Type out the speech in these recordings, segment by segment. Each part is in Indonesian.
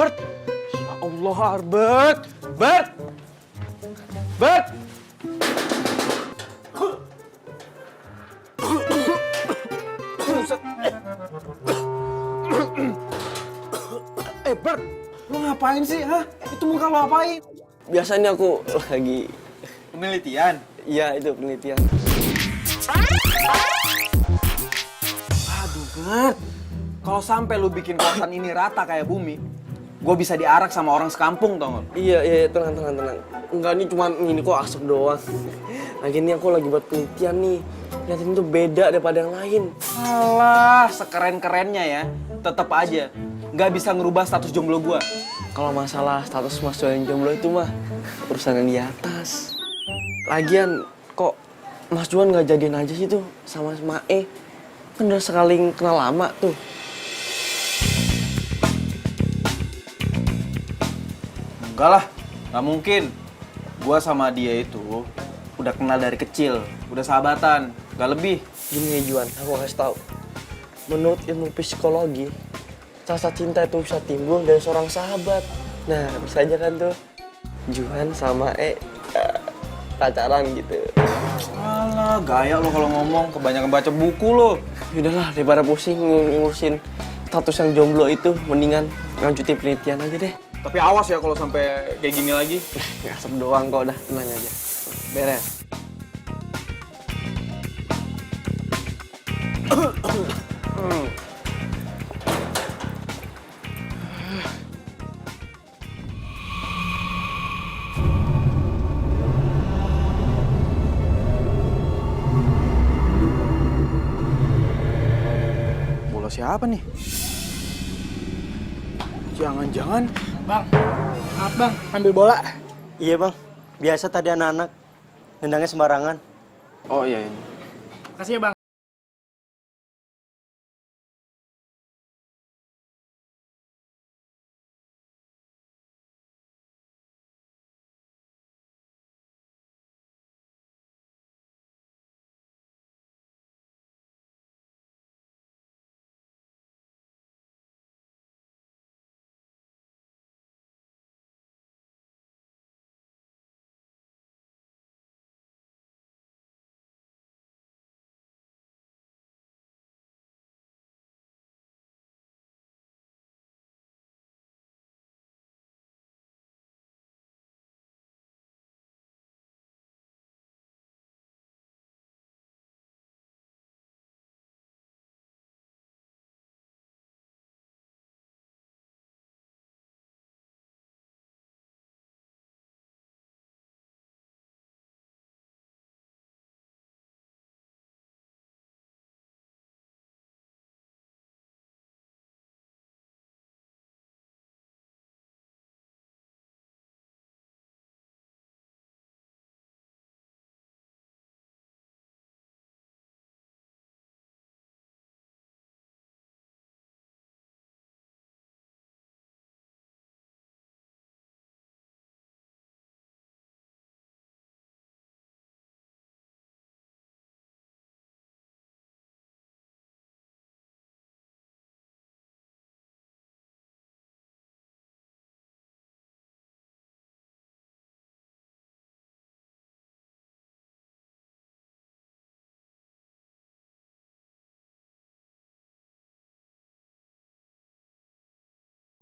Bert! Ya Allah, Arbert! Bert! Bert! Bert! Lo ngapain sih, ha? Itu muka lo apain? Biasanya aku lagi... Penelitian? Iya, itu penelitian. Aduh, Bert. Kalau sampai lu bikin kosan ini rata kayak bumi, gue bisa diarak sama orang sekampung, tau gak? Iya, tenang. Enggak, ini cuma ini kok asap doang. Lagi ini aku lagi buat penelitian nih. Lihatin tuh beda daripada yang lain. Alah, sekeren-kerennya ya. Tetep aja, nggak bisa ngerubah status jomblo gue. Kalau masalah status Mas Juan jomblo itu mah urusan yang di atas. Lagian kok Mas Juan nggak jadian aja sih tuh sama Mae? Kan udah sekali kenal lama tuh. Enggak lah, nggak mungkin. Gue sama dia itu udah kenal dari kecil, udah sahabatan, nggak lebih. Gini ya Juan, aku kasih tahu. Menurut ilmu psikologi, rasa cinta itu bisa timbul dari seorang sahabat. Nah, bisa aja kan tuh Juan sama pacaran gitu. Alah, gaya lo kalau ngomong, kebanyakan baca buku lo. Yaudahlah, daripada pusing ngurusin status yang jomblo itu, mendingan lanjutin penelitian aja deh. Tapi awas ya kalau sampai kayak gini lagi. Ngasep doang kok, udah tenang aja. Beres. Bola siapa nih? Jangan-jangan... Bang, maaf bang, ambil bola. Iya bang, biasa tadi anak-anak nendangnya sembarangan. Oh iya. Makasih ya bang.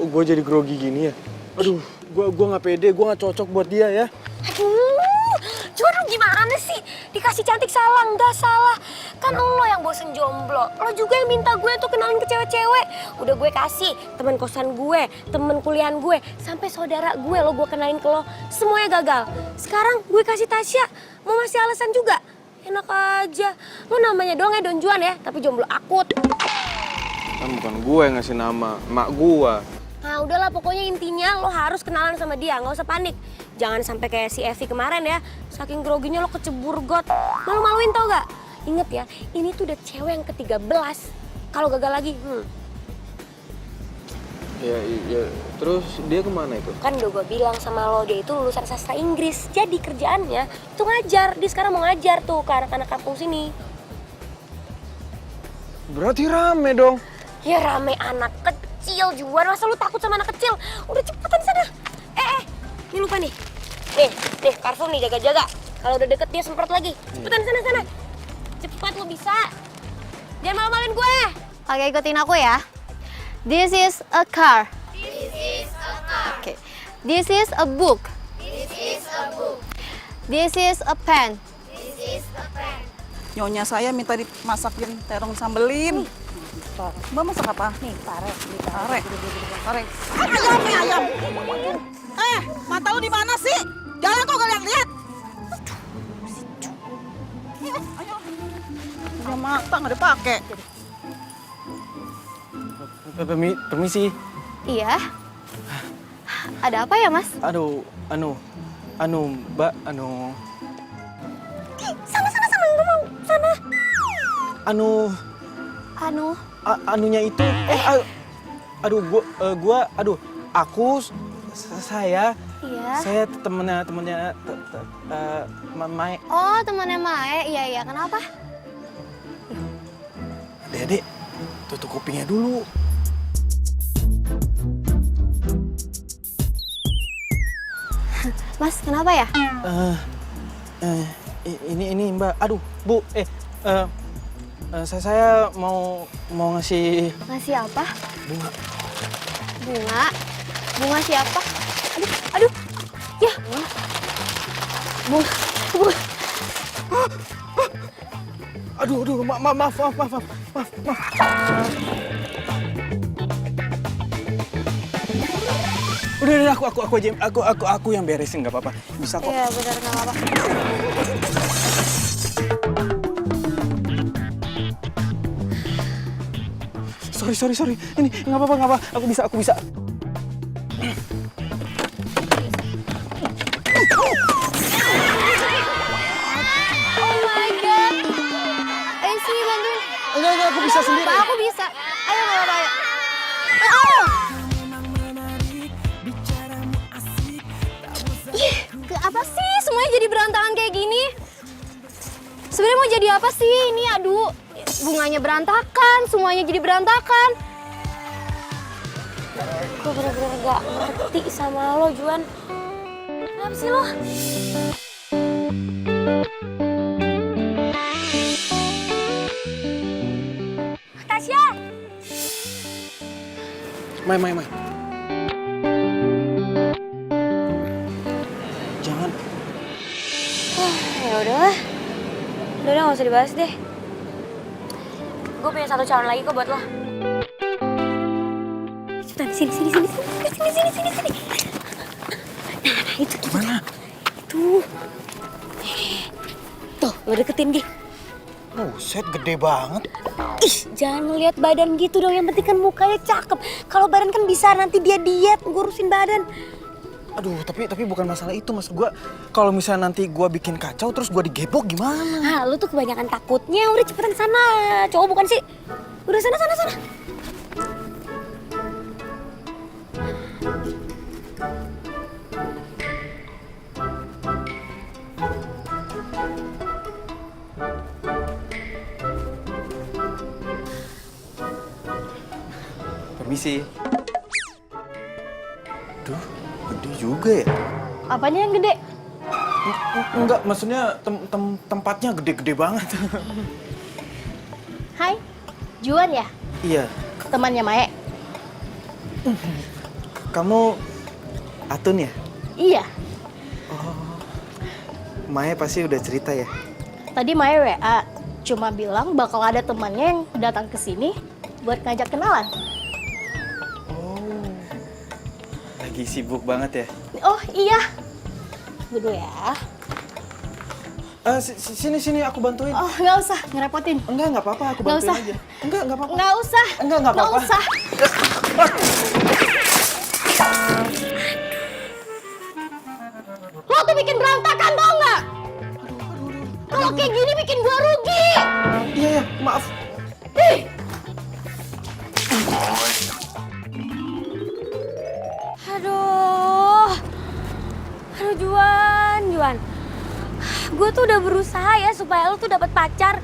Gue jadi grogi gini ya? Aduh, gua nggak pede, gua nggak cocok buat dia ya. Aduh, Juan lu gimana sih? Dikasih cantik salah, nggak salah. Kan lo yang bosen jomblo. Lo juga yang minta gue tuh kenalin ke cewek-cewek. Udah gue kasih teman kosan gue, teman kuliahan gue, sampai saudara gue lo gue kenalin ke lo. Semuanya gagal. Sekarang gue kasih Tasya, mau masih alasan juga? Enak aja. Lo namanya doang ya Don Juan ya, tapi jomblo akut. Kan bukan gue yang ngasih nama, emak gua. Nah udahlah pokoknya intinya lo harus kenalan sama dia, nggak usah panik. Jangan sampai kayak si Evi kemarin ya, saking groginya lo kecebur got. Malu-maluin tau gak? Ingat ya, ini tuh udah cewek yang ke-13. Kalau gagal lagi, Ya, terus dia kemana itu? Kan udah gue bilang sama lo, dia itu lulusan sastra Inggris. Jadi kerjaannya itu ngajar, dia sekarang mau ngajar tuh ke anak-anak kampung sini. Berarti rame dong. Ya rame anak kecil. kecil, Juan. Masa lu takut sama anak kecil? Udah cepetan sana. Ini lupa nih. Nih, parfum nih, jaga-jaga. Kalau udah deket dia semprot lagi. Cepetan sana. Cepat, lu bisa. Jangan malu-maluin gue. Oke, ikutin aku ya. This is a car. This is a car. Okay. This is a book. This is a book. This is a pen. This is a pen. Nyonya saya minta dimasakin terong sambelin. Mbak masak apa? Nih, pare. Pare. Ayam. Mata lu di mana sih? Jalan kok kalian lihat. Ayo. Udah mata nggak dipakai. Permisi. Iya. Ada apa ya, Mas? Aduh, Mbak, Sana, ngomong. Sana. Anunya itu, saya Iya. temennya, Mae. Oh, temannya Mae. Iya. Kenapa? Dede, tutup kupingnya dulu. Mas, kenapa ya? Ini Mbak, aduh, Bu, saya mau ngasih Ngasih apa? bunga. Bunga? Bunga siapa? Aduh. Ya. Bunga. Aduh, maaf. Udah, aku aja, aku yang beresin, nggak apa-apa. Bisa kok. Iya, benar, nggak apa-apa. Sorry. Ini nggak apa-apa. Aku bisa. Oh my God. Ayo sini bantuin. Enggak, aku bisa sendiri. Pak, aku bisa. Ayo, nggak apa-apa. Ayo. Apa sih semuanya jadi berantakan kayak gini? Sebenarnya mau jadi apa sih ini? Aduh, bunganya berantakan, semuanya jadi berantakan. Gue bener-bener gak ngerti sama lo, Juan. Kenapa sih lo? Tasya! Mai. Jangan. Ya udahlah. Udah gak usah dibahas deh. Gue punya satu calon lagi kok buat lo. Cepetan, sini. Nah, itu Gimana? Tuh. Tuh, lo deketin Gi. Buset, gede banget. Ih, jangan ngeliat badan gitu dong. Yang penting kan mukanya cakep. Kalau badan kan bisa nanti dia diet ngurusin badan. Aduh, tapi bukan masalah itu, Mas. Kalau misalnya nanti gua bikin kacau terus gua digebok gimana? Ah, lu tuh kebanyakan takutnya. Udah cepetan sana. Cowok bukan sih? Udah sana. Permisi. Duh, gede juga ya? Apanya yang gede? Enggak, maksudnya tempatnya gede-gede banget. Hai, Juan ya? Iya. Temannya Mae? Kamu Atun ya? Iya. Maya pasti udah cerita ya? Tadi Mae WA, cuma bilang bakal ada temannya yang datang ke sini buat ngajak kenalan. Oh, lagi sibuk banget ya? Oh iya. Dulu ya. Sini aku bantuin. Oh nggak usah, ngerepotin. Nggak apa-apa, aku Nggak bantuin usah. aja. Nggak apa-apa. Nggak usah. Nggak apa-apa. Nggak usah. Lo tuh bikin berantakan tau nggak? Kalau kayak gini bikin gua rugi. Iya, maaf. Ih. Aduh Juan. Gue tuh udah berusaha ya supaya lo tuh dapat pacar.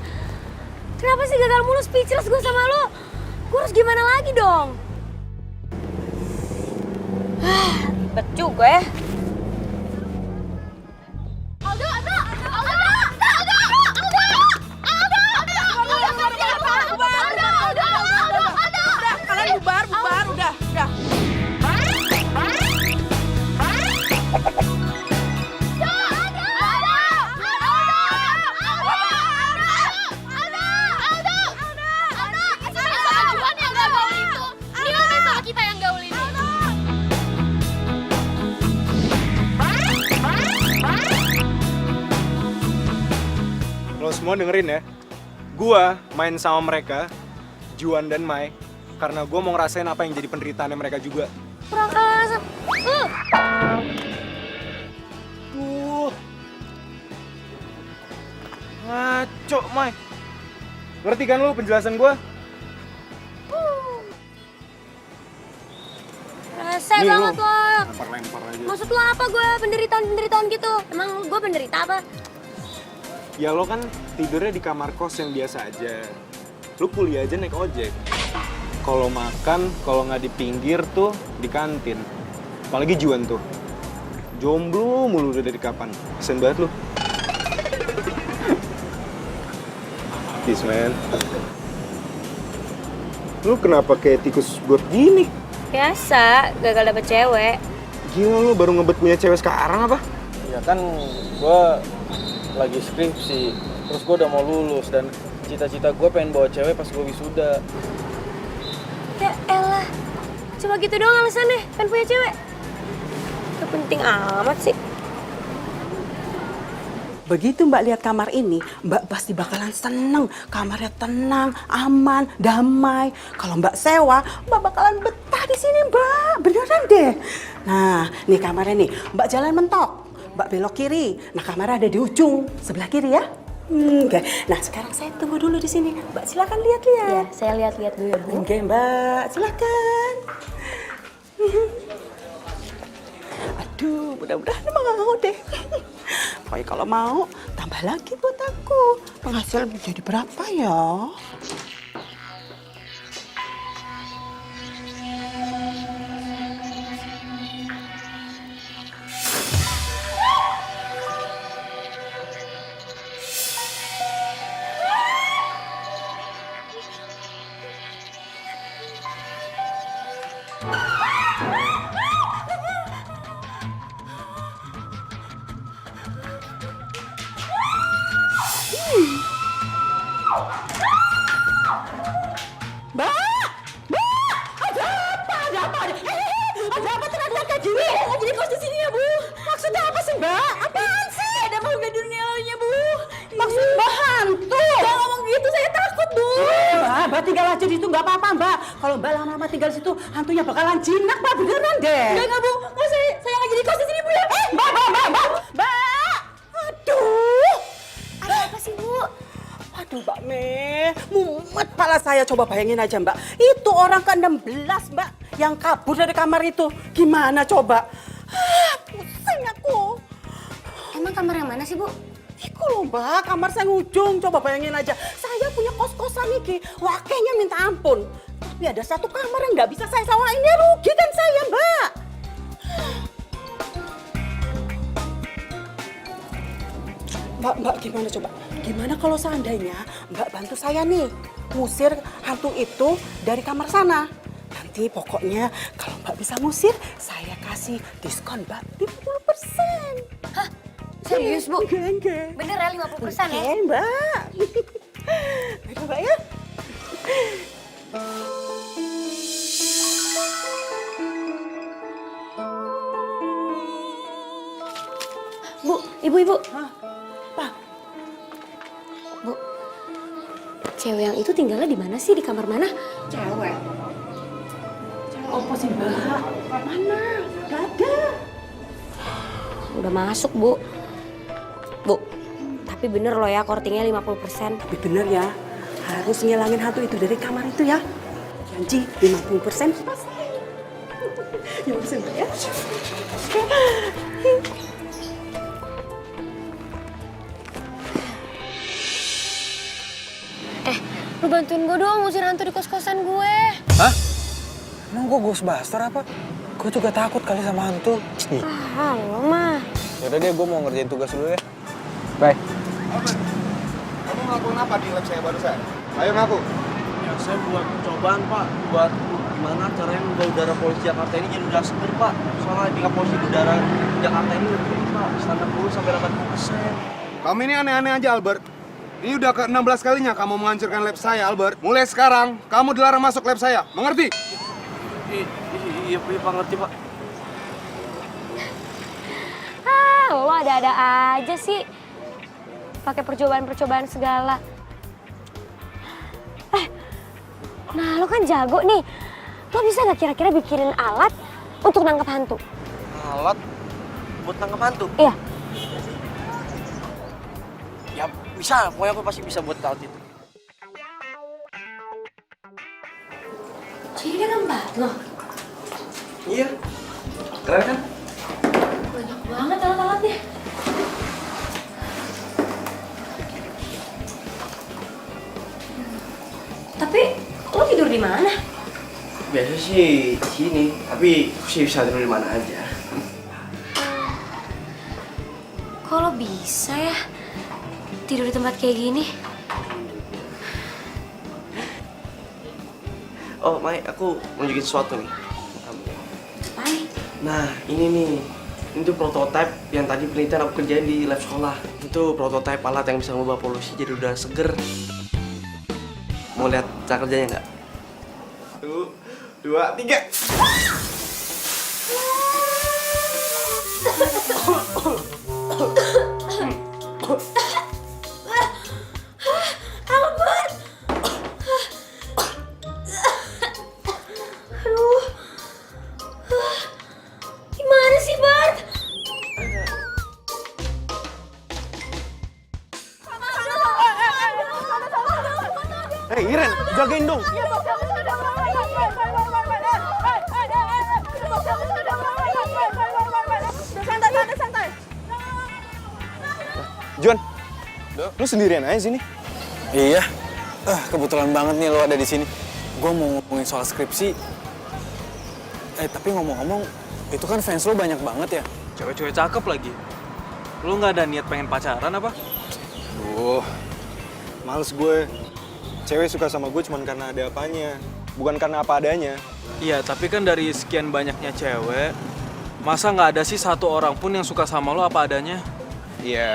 Kenapa sih gagal mulu speechless gue sama lo? Gue harus gimana lagi dong? Ribet juga ya. Kalian bubar, udah. Lo semua dengerin ya, gua main sama mereka, Juan dan Mai, karena gua mau ngerasain apa yang jadi penderitaannya mereka juga. Kurang asem. Ngaco, Mai. Ngerti kan lo penjelasan gua? Rese Nih, banget lu. lo. Lempar aja. Maksud lo apa gue penderitaan gitu? Emang gue penderita apa? Ya lo kan tidurnya di kamar kos yang biasa aja. Lu kuliah aja naik ojek. Kalau makan, kalau nggak di pinggir tuh di kantin. Apalagi Juan tuh. Jomblo mulu udah dari kapan. Kesian banget lu. Peace, man. Lu kenapa kayak tikus got gini? Biasa, gagal dapet cewek. Gila lu baru ngebet punya cewek sekarang apa? Ya kan gue lagi skripsi, terus gue udah mau lulus dan cita-cita gue pengen bawa cewek pas gue wisuda. Ya elah, cuma gitu doang alasannya, pengen punya cewek. Gak penting amat sih. Begitu Mbak lihat kamar ini, Mbak pasti bakalan seneng. Kamarnya tenang, aman, damai. Kalau Mbak sewa, Mbak bakalan betah di sini, Mbak. Beneran deh. Nah, nih kamarnya nih. Mbak jalan mentok. Mbak belok kiri. Nah, kamarnya ada di ujung sebelah kiri ya. Oke. Nah, sekarang saya tunggu dulu di sini. Mbak silakan lihat-lihat. Ya, saya lihat-lihat dulu. Oke, Mbak. Silakan. Aduh, mudah-mudahan mau deh. Pokoknya kalau mau, tambah lagi buat aku. Penghasilan jadi berapa ya? Ada apa teriak-teriak kayak gini? Nggak jadi kos di sini ya, Bu. Maksudnya apa sih, Mbak? Apaan sih? Ada makhluk di dunianya, Bu. Maksud Mbak hantu? Jangan ngomong gitu, saya takut, Bu. Mbak tinggal aja di situ, nggak apa-apa, Mbak. Kalau Mbak lama-lama tinggal di situ, hantunya bakalan jinak, Mbak. Beneran deh. Enggak, Bu. Nggak, saya nggak jadi kos di sini, Bu ya. Mbak. Aduh. Ada apa sih, Bu? Aduh, Mbak Me, mumet pala saya. Coba bayangin aja, Mbak. Itu orang ke-16, Mbak, yang kabur dari kamar itu. Gimana coba? Pusing aku. Emang kamar yang mana sih, Bu? Iku loh, Mbak, kamar saya ngujung. Coba bayangin aja. Saya punya kos-kosan iki. Wakenya minta ampun. Tapi ada satu kamar yang nggak bisa saya sewain. Ya rugi kan saya, Mbak. Mbak, gimana coba? Gimana kalau seandainya Mbak bantu saya nih ngusir hantu itu dari kamar sana? Nanti pokoknya kalau Mbak bisa ngusir, saya kasih diskon Mbak 50%. Hah? Serius, Bu? Enggak. Bener ya 50% ya? Oke, Mbak. Baik, Mbak ya. Bu, ibu-ibu. Pak, Bu, cewek yang itu tinggalnya di mana sih? Di kamar mana? cewek. Cewek apa sih, Mbak? Mana? Gak ada. Udah masuk, Bu. Bu, tapi bener loh ya kortingnya 50%. Tapi bener ya, harus ngilangin hantu itu dari kamar itu ya. Janji 50% pasti. Ya udah, Mbak ya. Lu bantuin gue dong ngusir hantu di kos-kosan gue. Hah? Emang gue Ghostbuster apa? Gue juga takut kali sama hantu. Halo mah. Yaudah deh, gue mau ngerjain tugas dulu ya. Bye. Kamu ngelakuin apa di lab saya barusan? Ayo ngaku. Ya saya buat percobaan Pak, buat gimana caranya mengubah udara polusi Jakarta ini jadi udara seger Pak. Soalnya tingkat polusi udara Jakarta ini lebih tinggi Pak, standar 10-80%. Kamu ini aneh-aneh aja, Albert. Ini udah ke-16 kalinya kamu menghancurkan lab saya, Albert. Mulai sekarang, kamu dilarang masuk lab saya. Mengerti? Iya Pak, ngerti Pak. Lo ada-ada aja sih. Pakai percobaan-percobaan segala. Nah lo kan jago nih. Lo bisa gak kira-kira bikinin alat untuk nangkep hantu? Alat buat nangkep hantu? Iya. Ya bisa, pokoknya aku pasti bisa buat alat itu. Jadi dia ngembat lo? Iya, keren kan? Banyak banget alat-alatnya. Tapi lo tidur di mana? Biasa sih di sini, tapi aku sih bisa tidur di mana aja. Kok lo bisa ya tidur di tempat kayak gini? Oh, Mai, aku mau nunjukin sesuatu nih. Hai. Nah, ini nih. Ini tuh prototipe yang tadi penelitian aku kerjain di lab sekolah. Itu prototipe alat yang bisa mengubah polusi jadi udara seger. Mau lihat cara kerjanya nggak? 1, 2, 3. Albert! Aduh. Gimana sih, Bart? Hei, Iren, jagain dong. Santai. Juan, lu sendirian aja sini? Iya. Kebetulan banget nih lo ada di sini. Gue mau ngomongin soal skripsi. Tapi ngomong-ngomong, itu kan fans lo banyak banget ya? Cewek-cewek cakep lagi. Lu nggak ada niat pengen pacaran apa? Males gue. Cewek suka sama gue cuma karena ada apanya, bukan karena apa adanya. Iya, tapi kan dari sekian banyaknya cewek, masa nggak ada sih satu orang pun yang suka sama lo apa adanya? Ya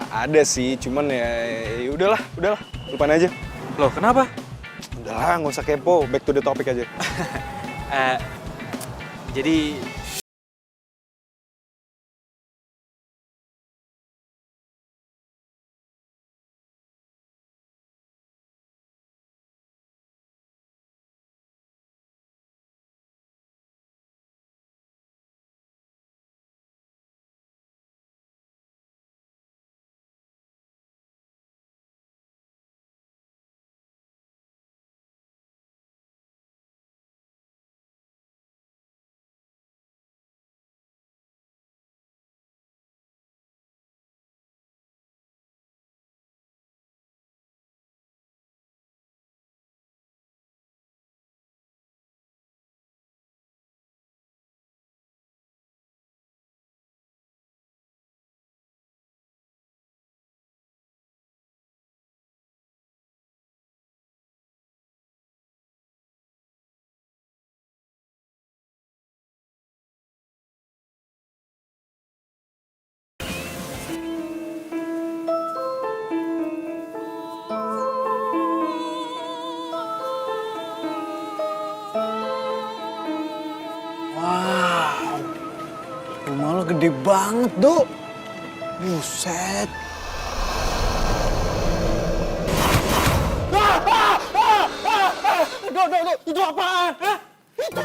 ada sih, cuman ya udahlah, lupain aja. Loh, kenapa? Udahlah, nggak usah kepo, back to the topic aja. Jadi rumah lo gede banget, Dok. Buset. Dok, itu apaan? Hah? Itu,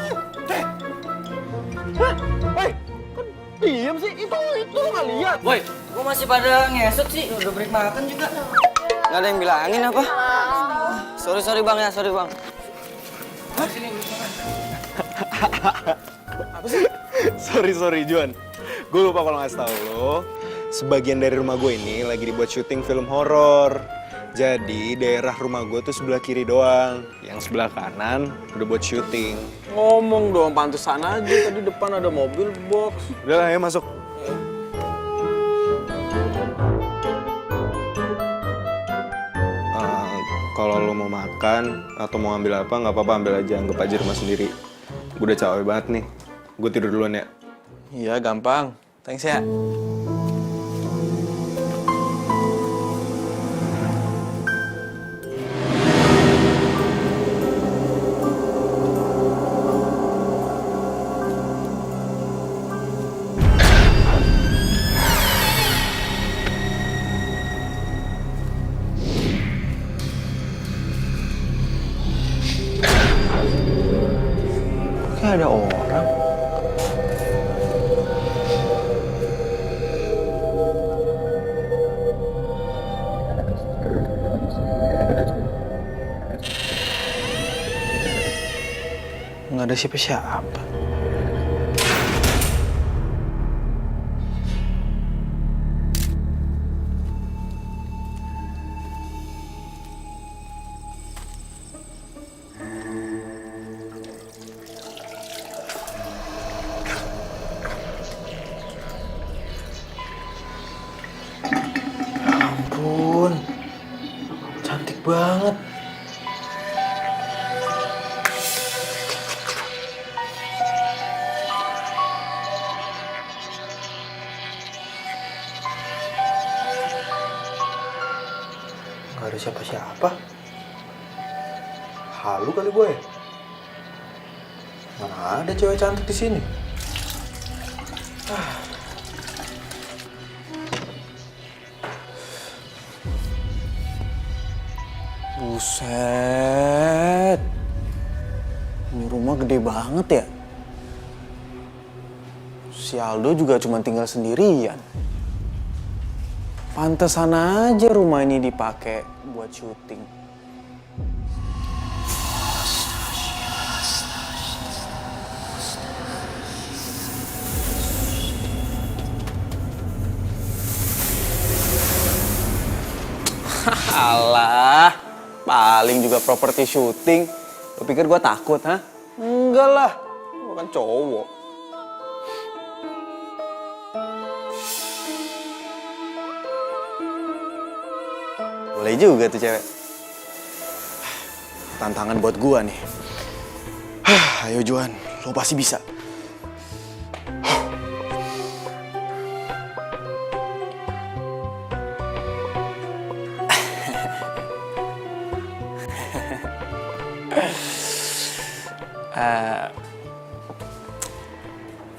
Hei, kan diem sih? Itu lu nggak lihat? Woi, gua masih pada ngesot sih, udah break makan juga. Nggak ada yang bilangin apa? Sorry bang ya, sorry bang. Sorry Juan. Gue lupa kalau ngasih tahu lo. Sebagian dari rumah gue ini lagi dibuat syuting film horor. Jadi daerah rumah gue tuh sebelah kiri doang. Yang sebelah kanan udah buat syuting. Ngomong dong, pantesan aja tadi depan ada mobil box. Udah lah ya masuk. Kalau lo mau makan atau mau ambil apa nggak apa-apa, ambil aja, anggap aja rumah sendiri. Gue udah capek banget nih. Gue tidur duluan ya. Iya, gampang. Thanks ya. Kayak ada orang. Nggak ada siapa-siapa. Ampun, cantik banget. Gak ada siapa-siapa. Halu kali gue. Mana ada cewek cantik di sini? Buset. Ini rumah gede banget ya. Si Aldo juga cuma tinggal sendirian. Pantesan aja rumah ini dipakai buat syuting. Alah, paling juga properti syuting. Lo pikir gue takut, ha? Enggak lah, gue kan cowok. Boleh juga tuh cewek. Tantangan buat gua nih. Ayo Juan, lo pasti bisa.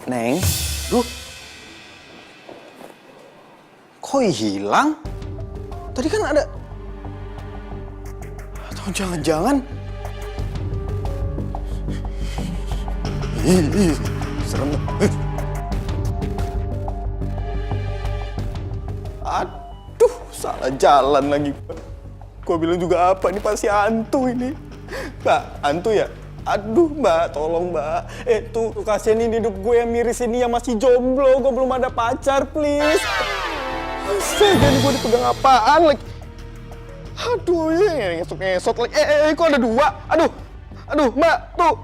Neng, kok hilang? Tadi kan ada. Atau jangan-jangan. Serem. Aduh, salah jalan lagi. Gua bilang juga apa, ini pasti hantu ini. Mbak, hantu ya? Aduh mbak, tolong mbak. Tuh kasihin hidup gue yang miris ini yang masih jomblo. Gue belum ada pacar, please. Astaga, ini gue dipegang apaan lagi? Aduh, ngesot lagi. Kok ada dua? Aduh, mbak, tuh.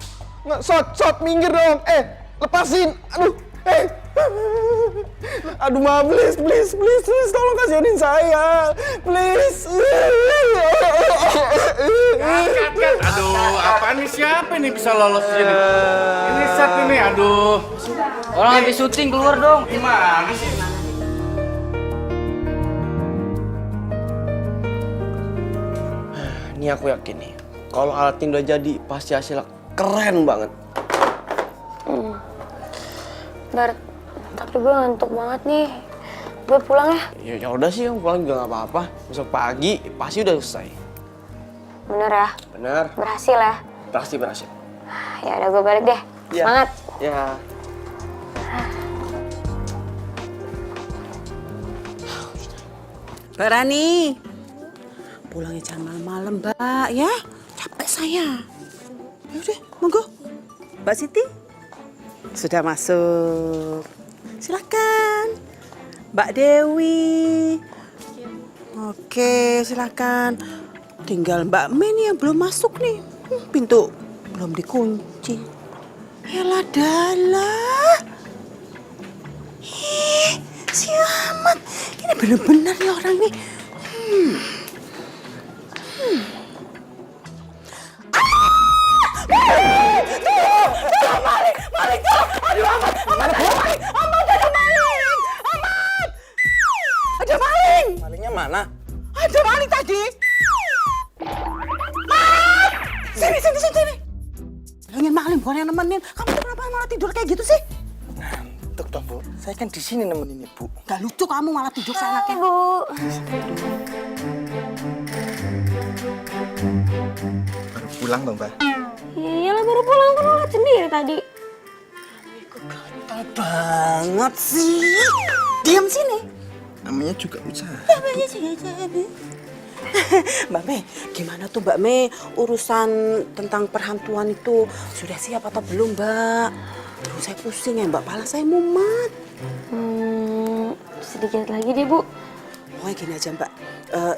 Shot, minggir dong. Lepasin. Aduh, mbak, please, tolong kasihanin saya. Please. Kat. Aduh, apaan nih, siapa nih bisa lolos sini? Ini set ini, aduh. Orang habis syuting, keluar dong. Gimana sih? Ini aku yakin nih, kalau alat ini udah jadi, pasti hasilnya keren banget. Bar, tapi gue ngantuk banget nih. Gue pulang ya. Ya udah sih, pulang juga nggak apa-apa. Besok pagi pasti udah selesai. Bener ya? Bener. Berhasil ya? Berhasil. Ya udah gue balik deh. Ya. Semangat. Ya. Mbak Rani, pulangnya jangan malam-malam, Mbak, ya. Capek saya. Ya udah, monggo. Mbak Siti, sudah masuk. Silakan. Mbak Dewi. Oke. Oke, silakan. Tinggal Mbak Mei nih yang belum masuk nih. Pintu belum dikunci. Yalah dalah. Si Ahmad. Ini bener-bener nih orang nih. Ada maling! Malingnya mana? Ada maling tadi! Sini! Bilangin maling, bukan yang nemenin. Kamu tuh kenapa malah tidur kayak gitu sih? Ngantuk toh, Bu. Saya kan di sini nemenin Ibu. Gak lucu kamu malah tidur seenaknya. Bu. Baru pulang dong, Mbak. Iya lah baru pulang kan lo liat sendiri tadi. Gatel banget sih. Diam sini. Namanya juga usaha. Namanya juga jadi. Mbak Mei, gimana tuh Mbak Mei urusan tentang perhantuan itu? Sudah siap atau belum, Mbak? Aduh, saya pusing ya, Mbak. Pala saya mumet. Sedikit lagi deh, Bu. Pokoknya gini aja, Mbak.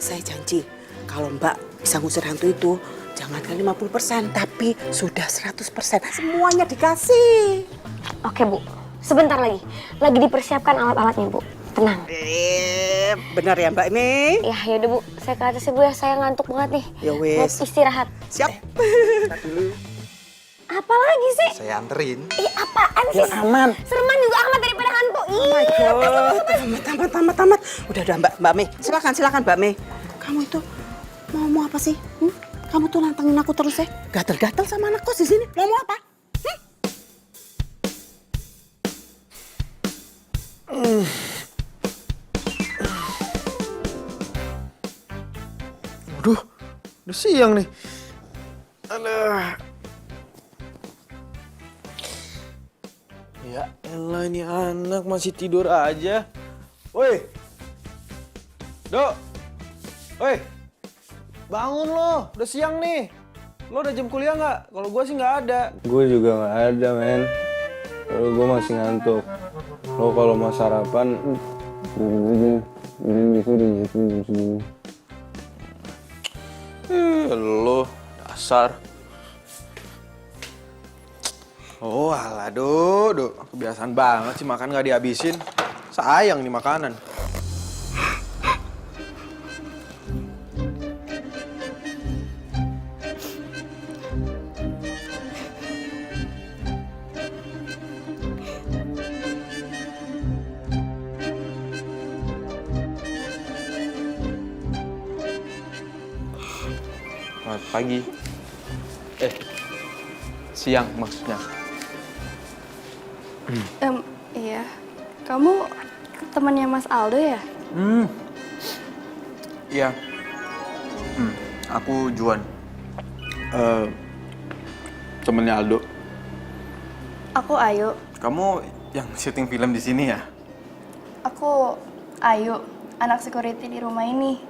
Saya janji, kalau Mbak bisa ngusir hantu itu, jangankan 50%, tapi sudah 100%. Semuanya dikasih. Oke, Bu. Sebentar lagi. Lagi dipersiapkan alat-alatnya, Bu. Tenang. Benar ya, Mbak Mei? Ya, yaudah, Bu. Saya ke atas ya, Bu ya. Saya ngantuk banget nih. Ya wes. Mau istirahat. Siap. Apa lagi sih? Saya anterin. Ih, apaan sih? aman. Sereman juga amat daripada hantu. Tamat. Udah, Mbak Mei. Silakan Mbak Mei. Kamu itu mau apa sih? Kamu tuh nantangin aku terus ya? Gatel-gatel sama anak kos di sini. Mau apa? Aduh, udah siang nih. Aduh. Ya elah, ini anak masih tidur aja. Woi. Dok. Woi. Bangun lo, udah siang nih. Lo udah jam kuliah nggak? Kalau gue sih nggak ada. Gue juga nggak ada, men. Kalau gue masih ngantuk. Lo kalau mau sarapan, Lo dasar. Oh alah, Dok. Kebiasaan banget sih makan nggak dihabisin. Sayang nih makanan. Selamat pagi. Siang maksudnya. Iya. Kamu temannya Mas Aldo ya? Iya. Aku Juan. Temennya Aldo. Aku Ayu. Kamu yang syuting film di sini ya? Aku Ayu, anak security di rumah ini.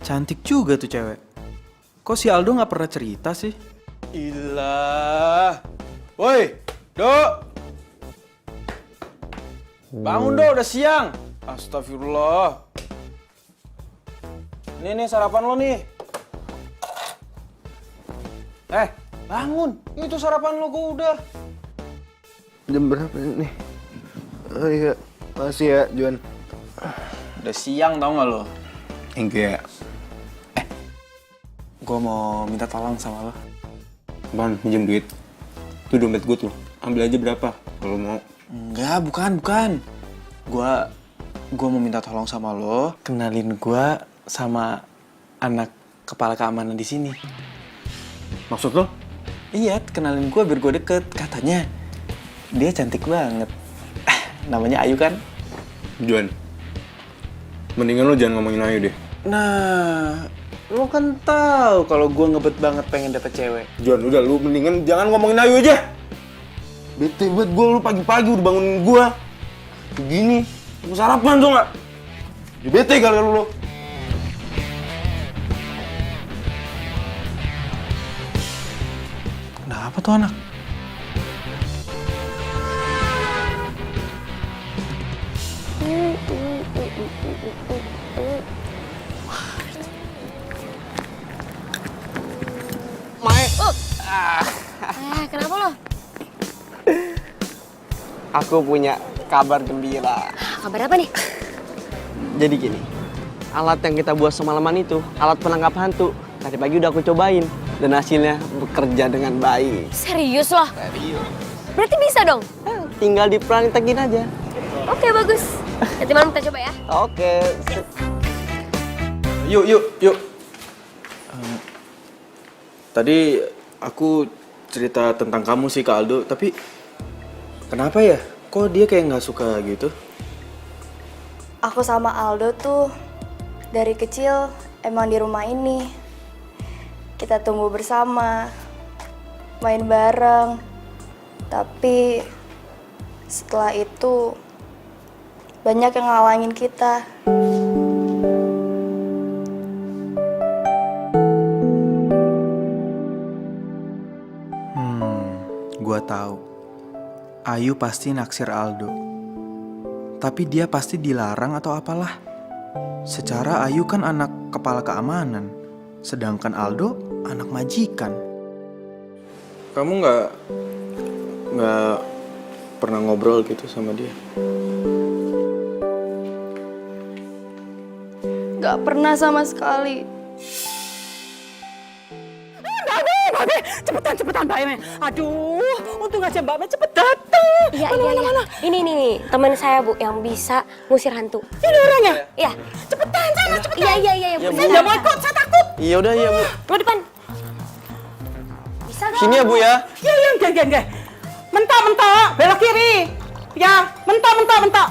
Cantik juga tuh cewek. Kok si Aldo nggak pernah cerita sih? Ilah. Woi, Dok. Bangun, Dok, udah siang. Astagfirullah. Nih sarapan lo nih. Bangun. Itu sarapan lo gua udah. Jam berapa nih? Oh iya, masih ya, Juan. Udah siang tau nggak lo? Enggak. Gua mau minta tolong sama lo. Bang, minjem duit. Itu dompet gue tuh. Ambil aja berapa kalau mau. Enggak, bukan. Gua mau minta tolong sama lo, kenalin gua sama anak kepala keamanan di sini. Maksud lo? Iya, kenalin gua biar gua deket. Katanya dia cantik banget. Namanya Ayu kan? Juan, mendingan lo jangan ngomongin Ayu deh. Nah, lo kan tahu kalau gua ngebet banget pengen dapet cewek. Juan, udah lu mendingan jangan ngomongin Ayu aja. Bete banget gue, lu pagi-pagi udah bangunin gue. Begini, mau sarapan tuh nggak? Jadi bete kali lu. Kenapa tuh anak? Kenapa lo? Aku punya kabar gembira. Kabar apa nih? Jadi gini, alat yang kita buat semalaman itu, alat penangkap hantu. Tadi pagi udah aku cobain, dan hasilnya bekerja dengan baik. Serius loh? Serius. Berarti bisa dong? Tinggal dipraktekin aja. Oke, bagus. Nanti malam kita coba ya. Oke. Yuk. Tadi aku cerita tentang kamu sih ke Aldo, tapi kenapa ya? Kok dia kayak nggak suka gitu? Aku sama Aldo tuh dari kecil emang di rumah ini. Kita tumbuh bersama, main bareng. Tapi setelah itu banyak yang ngalangin kita. Gua tahu. Ayu pasti naksir Aldo. Tapi dia pasti dilarang atau apalah. Secara Ayu kan anak kepala keamanan, sedangkan Aldo anak majikan. Kamu nggak pernah ngobrol gitu sama dia? Gak pernah sama sekali. Cepetan Mbak Eme. Aduh, untung aja Mbak Eme cepet datang. Iya. Ini nih, teman saya Bu yang bisa ngusir hantu. Ini orangnya? Iya. Cepetan, sana cepetan. Iya, Bu. Saya nggak mau ikut, saya takut. Iya udah ya Bu. Lu depan. Bisa gak? Sini ya Bu ya. Iya, enggak. Mentok, belok kiri. Ya, mentok,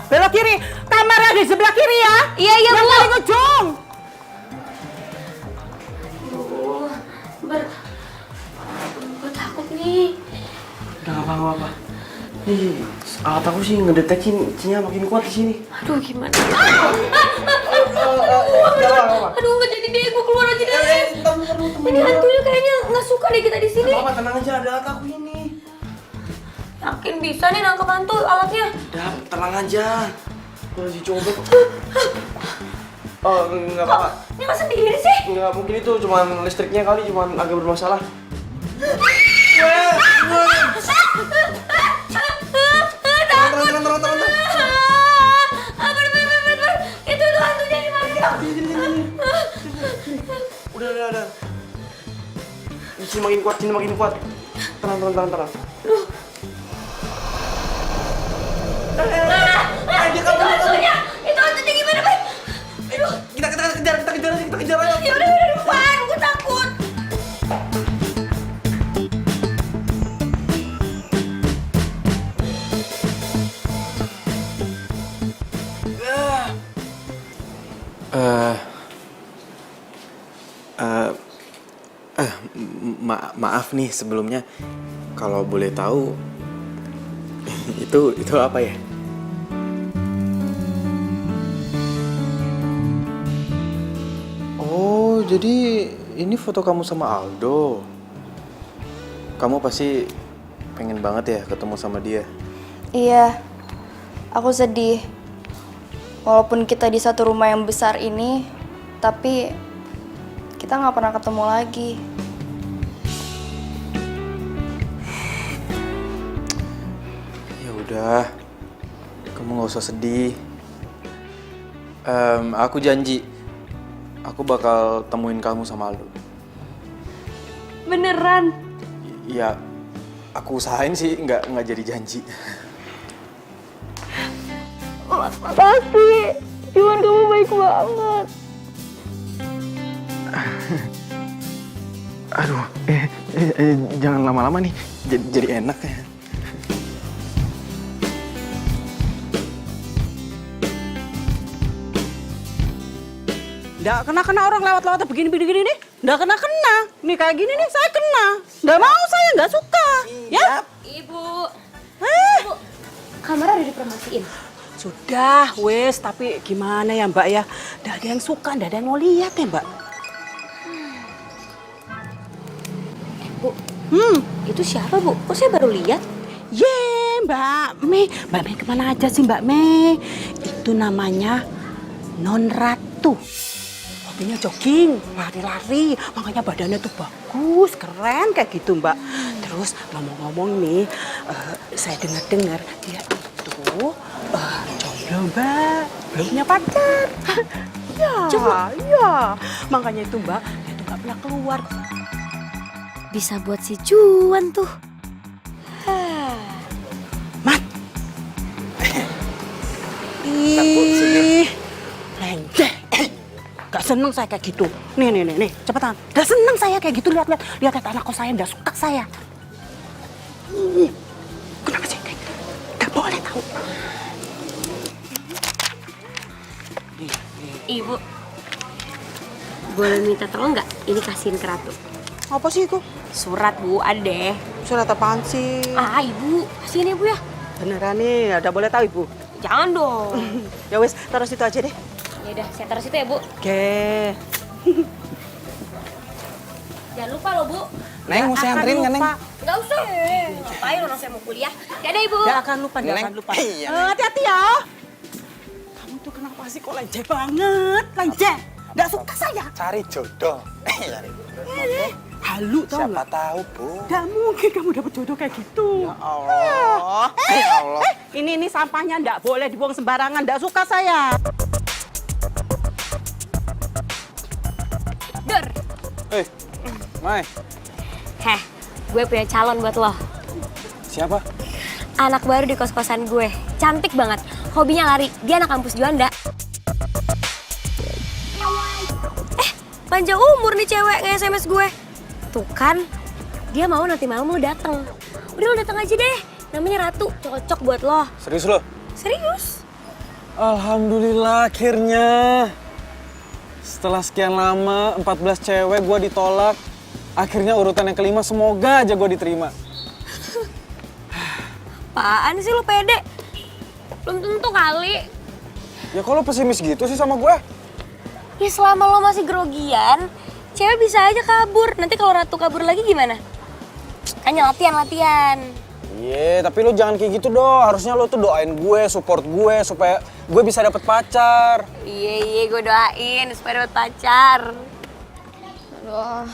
belok kiri. Kamarnya di sebelah kiri ya. Iya, Bu. Yang paling ujung. Gue takut nih. Udah nggak apa-apa. Nih, alat aku sih ngedeteksinya makin kuat di sini. Aduh, gimana? Aduh, nggak jadi deh. Gue keluar aja deh. Ini hantunya kayaknya nggak suka deh kita di sini. Apa, tenang aja, ada alat aku ini. Yakin bisa nih nangkep hantu alatnya? Udah, tenang aja. Gue lagi coba kok. Oh, nggak apa-apa. Nyala sendiri sih? Nggak mungkin itu, cuman listriknya kali, cuman agak bermasalah. Itu tuh hantunya di mana? Udah. Sini makin kuat. Tenang. Itu hantunya gimana, Bay? Kita kejar aja. Ya udah depan, gue takut. Maaf nih sebelumnya, kalau boleh tahu itu apa ya? Oh, jadi ini foto kamu sama Aldo. Kamu pasti pengen banget ya ketemu sama dia. Iya, aku sedih. Walaupun kita di satu rumah yang besar ini, tapi kita nggak pernah ketemu lagi. Ya udah, kamu nggak usah sedih. Aku janji, aku bakal temuin kamu sama Aldo. Beneran? Ya, aku usahain sih nggak jadi janji. Makasih, Juan kamu baik banget. Aduh, jangan lama-lama nih, jadi enak ya. Nggak kena orang lewat-lewat begini nih. Nggak kena. Nih kayak gini nih, saya kena. Nggak mau, saya nggak suka. Ya? Ibu. Kamar udah dipromosiin. Sudah, wes. Tapi gimana ya Mbak ya? Nggak ada yang suka, nggak ada yang mau lihat ya Mbak. Bu, itu siapa Bu? Kok saya baru lihat? Mbak Mei. Mbak Mei kemana aja sih Mbak Mei? Itu namanya Non Ratu. hobinya jogging, lari-lari. Makanya badannya tuh bagus, keren kayak gitu Mbak. Terus ngomong-ngomong nih, saya dengar-dengar dia itu jomblo Mbak, belum punya pacar. Ya, makanya itu Mbak, dia tuh gak pernah keluar. Bisa buat si Juan tuh. Mat. Ih, lenjeh. Gak seneng saya kayak gitu. Nih, cepetan. Gak seneng saya kayak gitu, lihat anak kos saya, gak suka saya. Kenapa sih kayak gitu? Gak boleh tahu. Ibu, boleh minta tolong nggak? Ini kasihin ke Ratu. Apa sih itu? Surat Bu, ada deh. Surat apaan sih? Ibu, kasihin Ibu ya. Beneran nih, udah boleh tahu Ibu? Jangan dong. Ya wes, taruh situ aja deh. Ya udah, saya taruh situ ya Bu. Oke. Jangan lupa loh Bu. Neng, mau saya anterin nggak, Neng? Nggak usah. Ngapain orang saya mau kuliah? Dadah Ibu. Gak akan lupa. Hati-hati ya. Kamu tuh kenapa sih kok lenjeh banget? Lenjeh. Gak suka saya. Cari jodoh. Halu tau Siapa nggak? tahu, Bu. Gak mungkin kamu dapet jodoh kayak gitu. Ya Allah. Ya Allah. Ini sampahnya nggak boleh dibuang sembarangan. Nggak suka saya. Dur. Mai. Heh, gue punya calon buat lo. Siapa? Anak baru di kos-kosan gue. Cantik banget. Hobinya lari. Dia anak kampus Juanda. Panjang umur nih cewek nge-SMS gue. Tuh kan, dia mau nanti malam lo dateng. Udah lo dateng aja deh. Namanya Ratu, cocok buat lo. Serius lo? Serius? Alhamdulillah akhirnya. Setelah sekian lama, 14 cewek gue ditolak. Akhirnya urutan yang kelima, semoga aja gue diterima. Apaan sih lo pede? Belum tentu kali. Ya kok lo pesimis gitu sih sama gue? Ya selama lo masih grogian, cewek bisa aja kabur. Nanti kalau Ratu kabur lagi gimana? Kan latihan. Iya, tapi lo jangan kayak gitu dong. Harusnya lo tuh doain gue, support gue, supaya gue bisa dapet pacar. Iya, gue doain supaya dapet pacar. Aduh.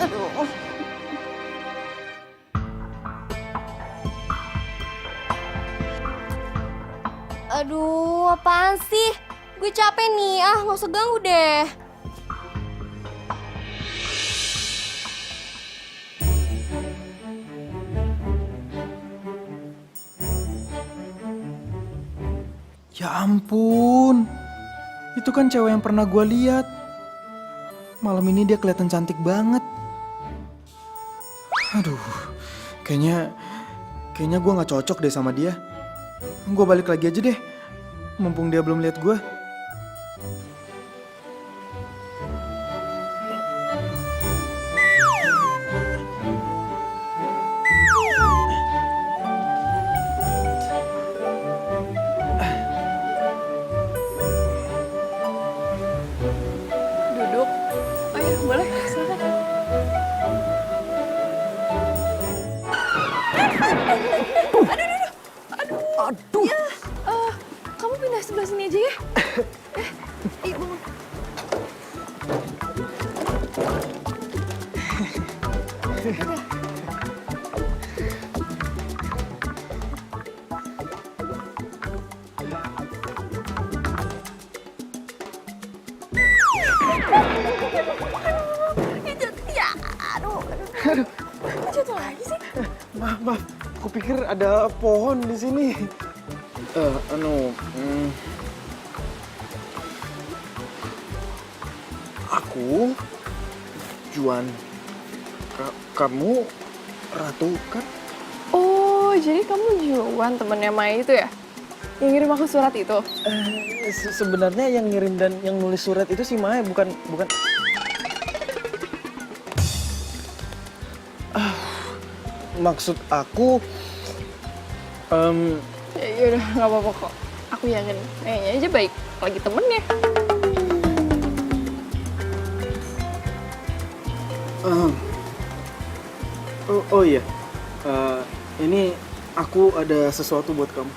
Aduh. Aduh, apaan sih? Gue capek nih, nggak usah ganggu deh. Ya ampun, itu kan cewek yang pernah gue lihat. Malam ini dia kelihatan cantik banget. Aduh, kayaknya gue nggak cocok deh sama dia. Gue balik lagi aja deh, mumpung dia belum lihat gue. Duduk. Ayo, boleh, silakan. Aduh. Ya, kamu pindah sebelah sini aja ya. Ibu. Aduh, Jatuh lagi sih. maaf. Kupikir ada pohon di sini. Aku, Juan. Kamu, Ratu kan? Oh, jadi kamu Juan temennya Maya itu ya? Yang ngirim aku surat itu? Sebenarnya yang ngirim dan yang nulis surat itu si Maya, bukan. Maksud aku, Ya udah, nggak apa-apa kok. Aku yakin, kayaknya aja baik lagi temennya. Oh iya, ini Aku ada sesuatu buat kamu.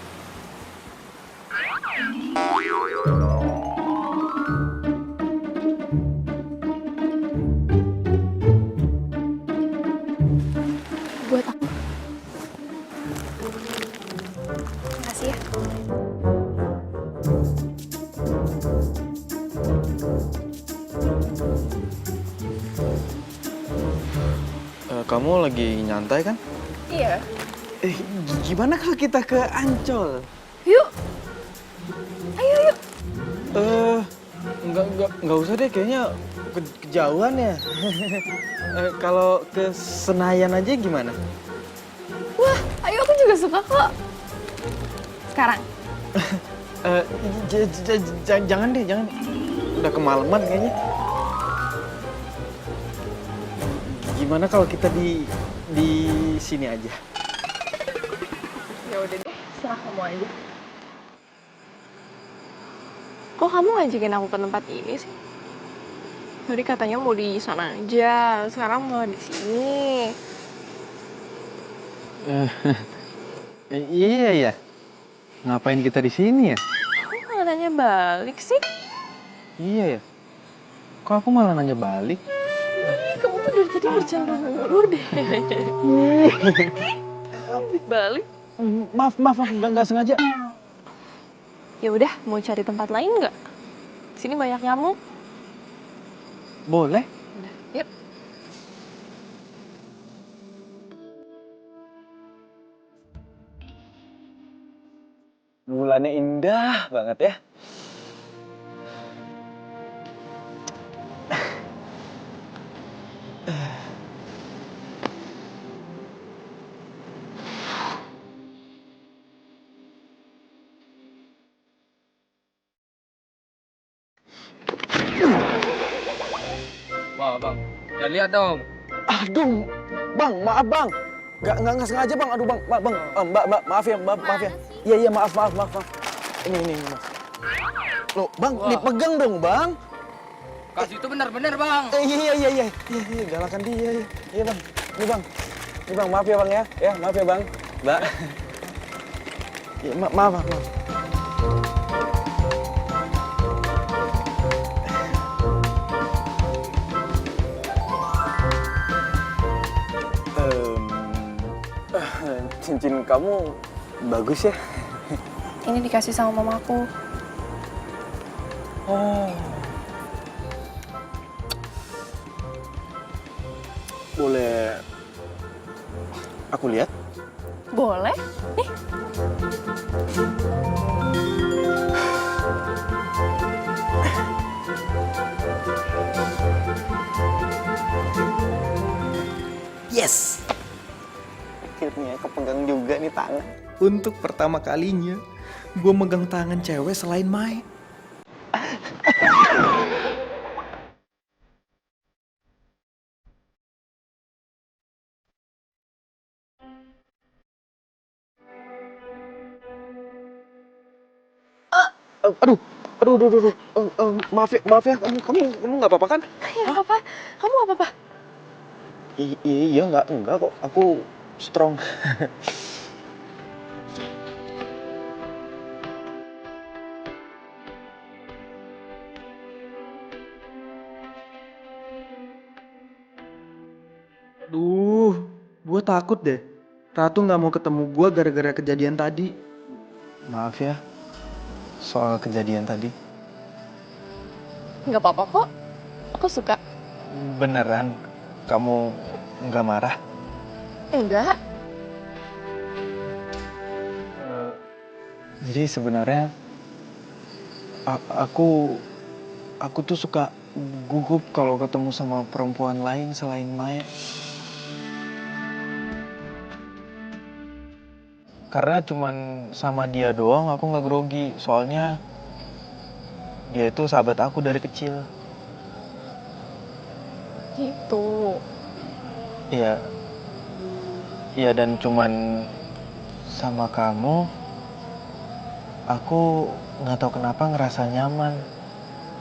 Buat aku. Makasih ya. Kamu lagi nyantai kan? Iya. Gimana kalau kita ke Ancol? Yuk. Ayo yuk. Nggak usah deh, kayaknya kejauhan ya. Kalau ke Senayan aja gimana? Wah, ayo aku juga suka kok. Sekarang. Jangan deh, jangan. Udah kemalaman kayaknya. Gimana kalau kita di sini aja? Ya udah deh, serah kamu aja. Kok kamu ngajakin aku ke tempat ini sih? Tadi katanya mau di sana aja, sekarang mau di sini. Iya ya. Ngapain kita di sini ya? Aku malah nanya balik sih. Iya ya. Kok aku malah nanya balik? Kamu tuh dari tadi bercanda mulu deh. Balik. Maaf, nggak sengaja. Ya udah, mau cari tempat lain nggak? Sini banyak nyamuk. Boleh. Yuk. Bulannya indah banget ya. Wah bang, jangan lihat dong. Aduh, bang, maaf bang. Nggak sengaja bang. Aduh bang, bang, mbak, maaf ya, maaf ya. Iya, maaf. Ini mas. Loh, bang, dipegang dong bang. Kasih itu benar-benar bang. Iya, galakan dia. Iya bang, ini bang, maaf ya bang ya, maaf ya bang, mbak. Ya, maaf. Cincin kamu bagus ya. Ini dikasih sama mamaku. Oh. Boleh aku lihat? Boleh? Nih. Yes. Akhirnya kepegang juga nih tangan. Untuk pertama kalinya, gue megang tangan cewek selain Mai. Aduh. Maaf ya, kamu nggak apa-apa kan? Ya apa? Kamu nggak apa-apa? Iya, enggak kok. Aku strong. Duh, gue takut deh. Ratu nggak mau ketemu gue gara-gara kejadian tadi. Maaf ya, soal kejadian tadi. Nggak apa-apa kok. Aku suka. Beneran, kamu nggak marah? Enggak. Jadi sebenarnya aku tuh suka gugup kalau ketemu sama perempuan lain selain Maya. Karena cuman sama dia doang aku nggak grogi. Soalnya dia itu sahabat aku dari kecil. Gitu. Iya. Iya, dan cuman sama kamu aku nggak tahu kenapa ngerasa nyaman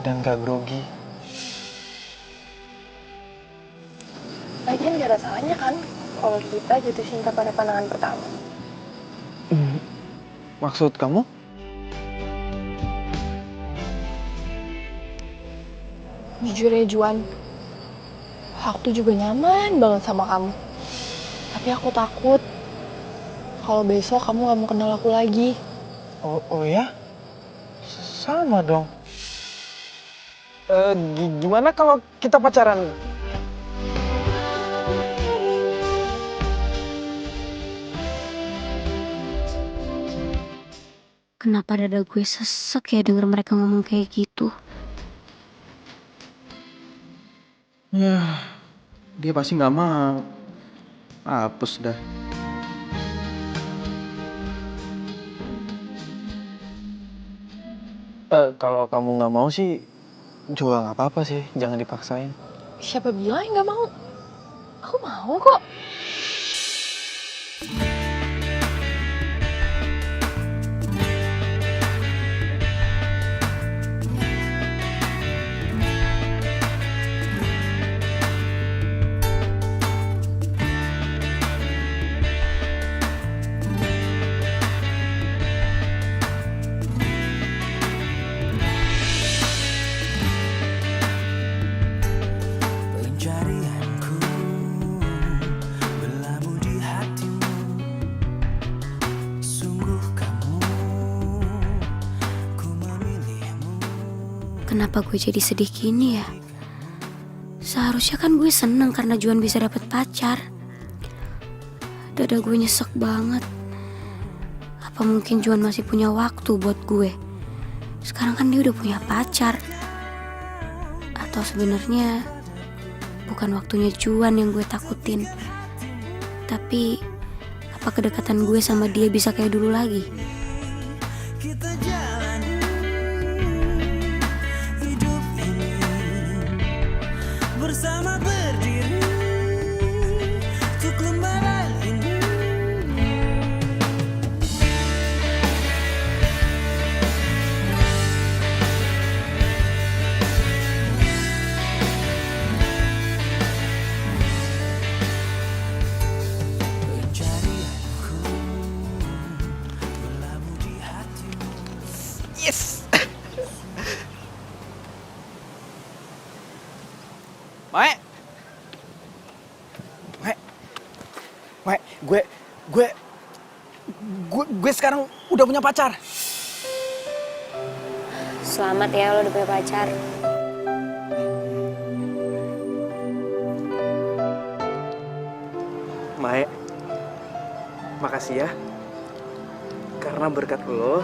dan gak grogi. Lagian gak ada salahnya kan kalau kita jatuh cinta pada pandangan pertama. Maksud kamu? Jujur ya Juan, aku tuh juga nyaman banget sama kamu. Tapi aku takut kalau besok kamu gak mau kenal aku lagi. Oh ya? Sama dong. Gimana kalau kita pacaran? Kenapa dada gue sesek ya denger mereka ngomong kayak gitu? Ya, dia pasti nggak mau. Hapus dah. Kalau kamu nggak mau sih, juga nggak apa-apa sih. Jangan dipaksain. Siapa bilang yang gak mau? Aku mau kok. Kenapa gue jadi sedih gini ya? Seharusnya kan gue seneng karena Juan bisa dapet pacar. Dada gue nyesek banget. Apa mungkin Juan masih punya waktu buat gue? Sekarang kan dia udah punya pacar. Atau sebenarnya bukan waktunya Juan yang gue takutin. Tapi apa kedekatan gue sama dia bisa kayak dulu lagi? Bersama berdiri untuk lembaran ini. Pencarianku berlabuh di hatimu. Yes! Mae, gue sekarang udah punya pacar. Selamat ya lo udah punya pacar. Mae, makasih ya. Karena berkat lo,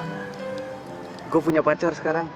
gue punya pacar sekarang.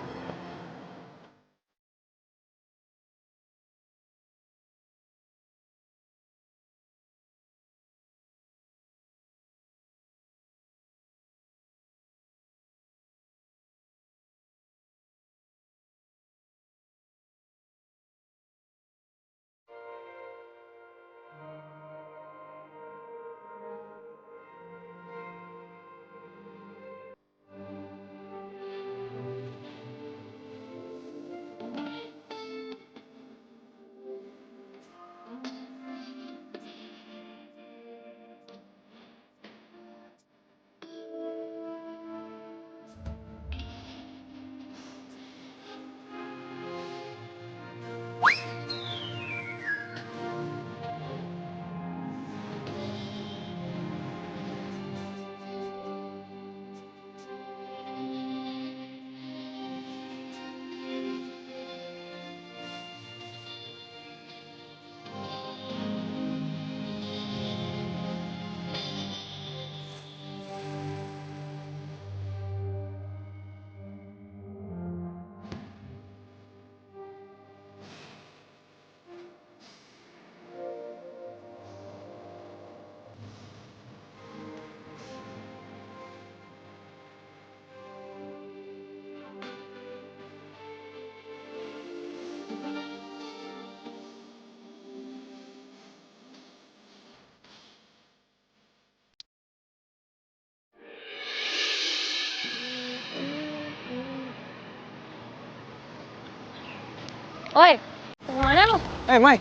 Oi, kemana lu? Mai,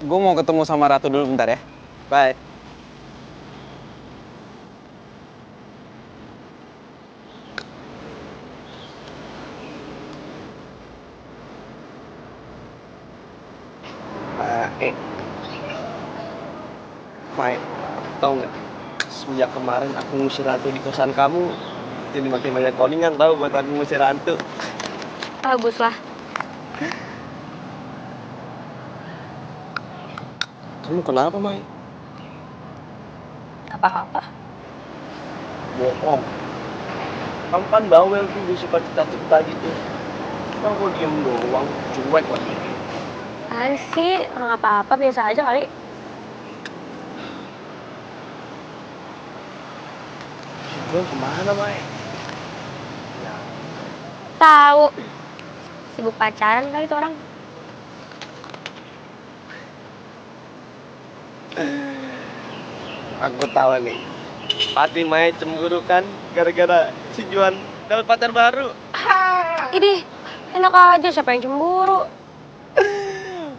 gue mau ketemu sama Ratu dulu bentar ya. Bye. Mai, tau nggak? Sejak kemarin aku ngusir Ratu di kosan kamu, jadi makin banyak codingan tau buat aku ngusir Ratu. Bagus lah. Kamu kenapa, Mai? Apa-apa. Bohong. Kamu kan bawel tuh, dia suka cerita-cerita gitu. Cuma aku diem doang, cuek lagi. Apaan sih? Orang apa-apa, biasa aja kali. Gue kemana, Mai? Tahu. Sibuk pacaran kali tuh orang. Aku tahu nih. Pasti Mai cemburu kan gara-gara si Juan dapat pacar baru. Ini enak aja, siapa yang cemburu?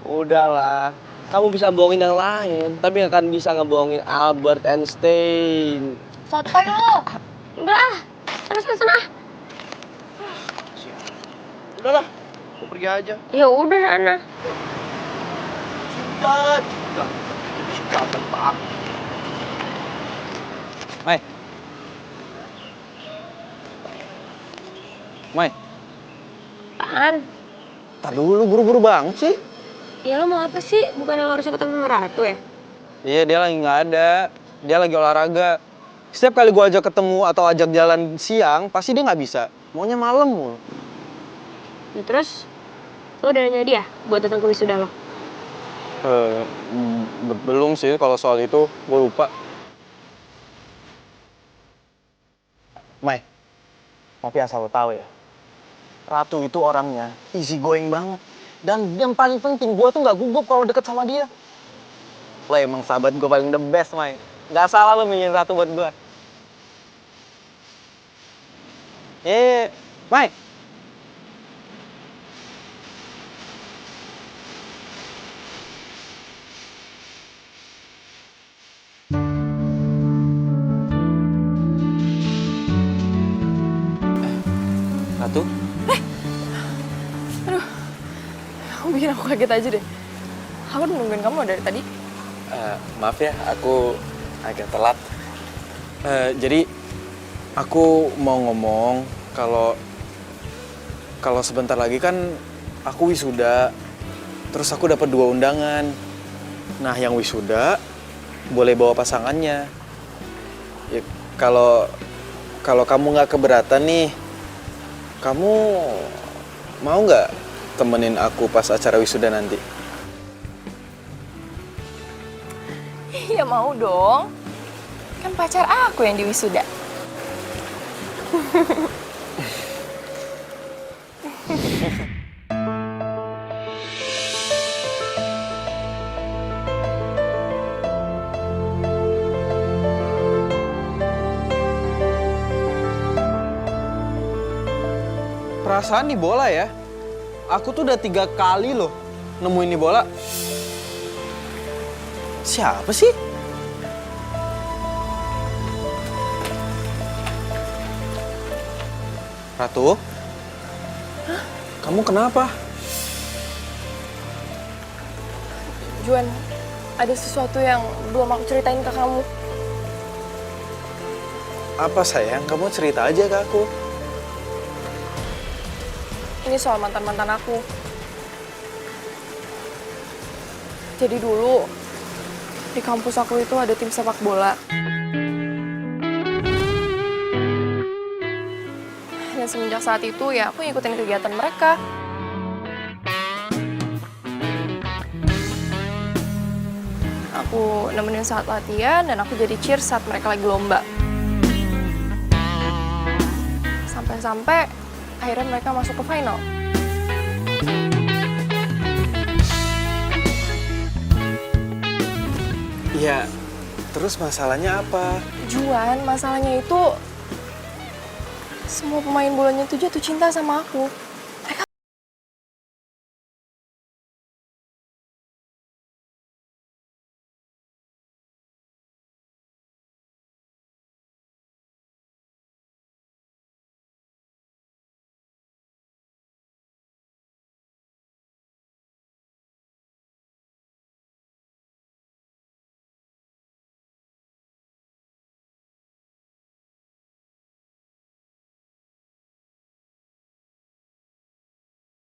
Udahlah, kamu bisa bohongin yang lain, tapi nggak akan bisa ngebohongin Albert Einstein. Sotoy lo. Udah ah. Sana. Udahlah, aku pergi aja. Ya udah sana. Cepat. Cepat bentak. Mai. Mai. Apaan? Tar dulu, buru-buru banget sih. Ya lo mau apa sih? Bukannya lo harusnya ketemu sama Ratu ya? Iya, dia lagi nggak ada. Dia lagi olahraga. Setiap kali gua ajak ketemu atau ajak jalan siang, pasti dia nggak bisa. Maunya malam mulu. Ya, terus lo udah nanya dia buat datang ke wisuda lo? Belum sih kalau soal itu, gua lupa. Mai, tapi asal lo tahu ya, Ratu itu orangnya easy going banget. Dan yang paling penting, gue tuh gak gugup kalau deket sama dia. Lo emang sahabat gue paling the best, Mai. Gak salah lo milih Ratu buat gue. Mai. Ratu? Kamu bikin aku kaget aja deh. Aku udah nungguin kamu dari tadi. Maaf ya, aku agak telat. Jadi aku mau ngomong kalau sebentar lagi kan aku wisuda, terus aku dapat 2 undangan. Nah, yang wisuda boleh bawa pasangannya. Ya, kalau kamu nggak keberatan nih, kamu mau nggak temenin aku pas acara wisuda nanti? Iya mau dong. Kan pacar aku yang di wisuda. Perasaan nih bola ya. Aku tuh udah 3 kali loh nemuin nih bola. Siapa sih? Ratu? Hah? Kamu kenapa? Juan, ada sesuatu yang belum aku ceritain ke kamu. Apa sayang? Kamu cerita aja ke aku. Ini soal mantan-mantan aku. Jadi dulu, di kampus aku itu ada tim sepak bola. Dan semenjak saat itu ya aku ngikutin kegiatan mereka. Aku nemenin saat latihan dan aku jadi cheer saat mereka lagi lomba. Sampai-sampai akhirnya mereka masuk ke final. Iya, terus masalahnya apa? Juan, masalahnya itu semua pemain bolanya tuh jatuh cinta sama aku.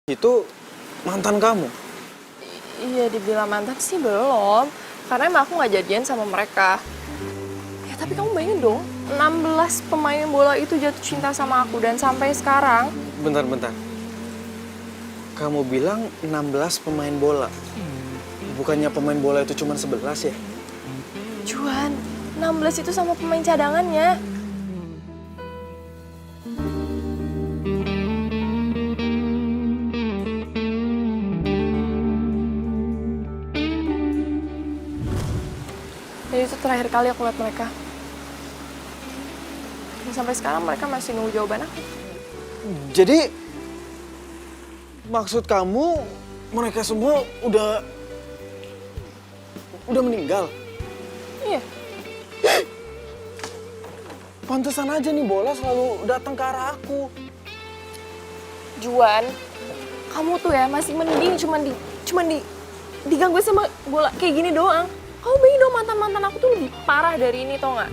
Itu mantan kamu? Iya, dibilang mantan sih belum. Karena emang aku nggak jadian sama mereka. Ya tapi kamu bayangin dong, 16 pemain bola itu jatuh cinta sama aku. Dan sampai sekarang... Bentar. Kamu bilang 16 pemain bola. Bukannya pemain bola itu cuma 11 ya? Juan, 16 itu sama pemain cadangannya. Dan itu terakhir kali aku lihat mereka. Dan sampai sekarang mereka masih nunggu jawaban aku. Jadi maksud kamu mereka semua udah meninggal? Iya. Pantesan aja nih bola selalu datang ke arah aku. Juan, kamu tuh ya masih mending cuman diganggu sama bola kayak gini doang. Kamu bayangin dong mantan-mantan aku tuh lebih parah dari ini, tau nggak?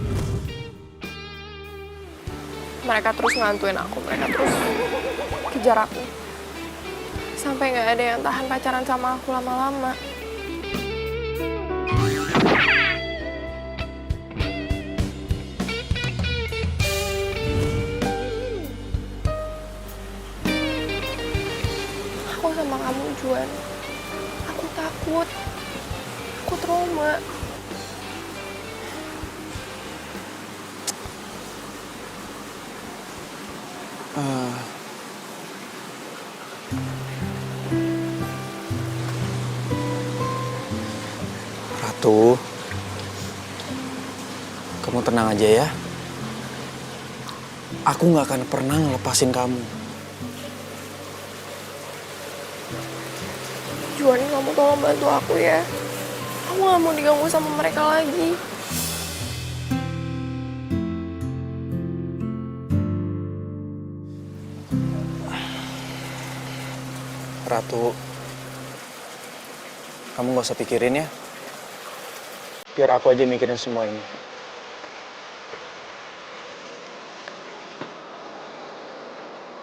Mereka terus ngantuin aku, mereka terus kejar aku. Sampai nggak ada yang tahan pacaran sama aku lama-lama. Aku sama kamu, Juan. Aku takut. Aku trauma. Ratu, kamu tenang aja ya. Aku gak akan pernah ngelepasin kamu. Juan, kamu tolong bantu aku ya. Aku gak mau diganggu sama mereka lagi. Ratu, kamu gak usah pikirin ya. Biar aku aja mikirin semua ini.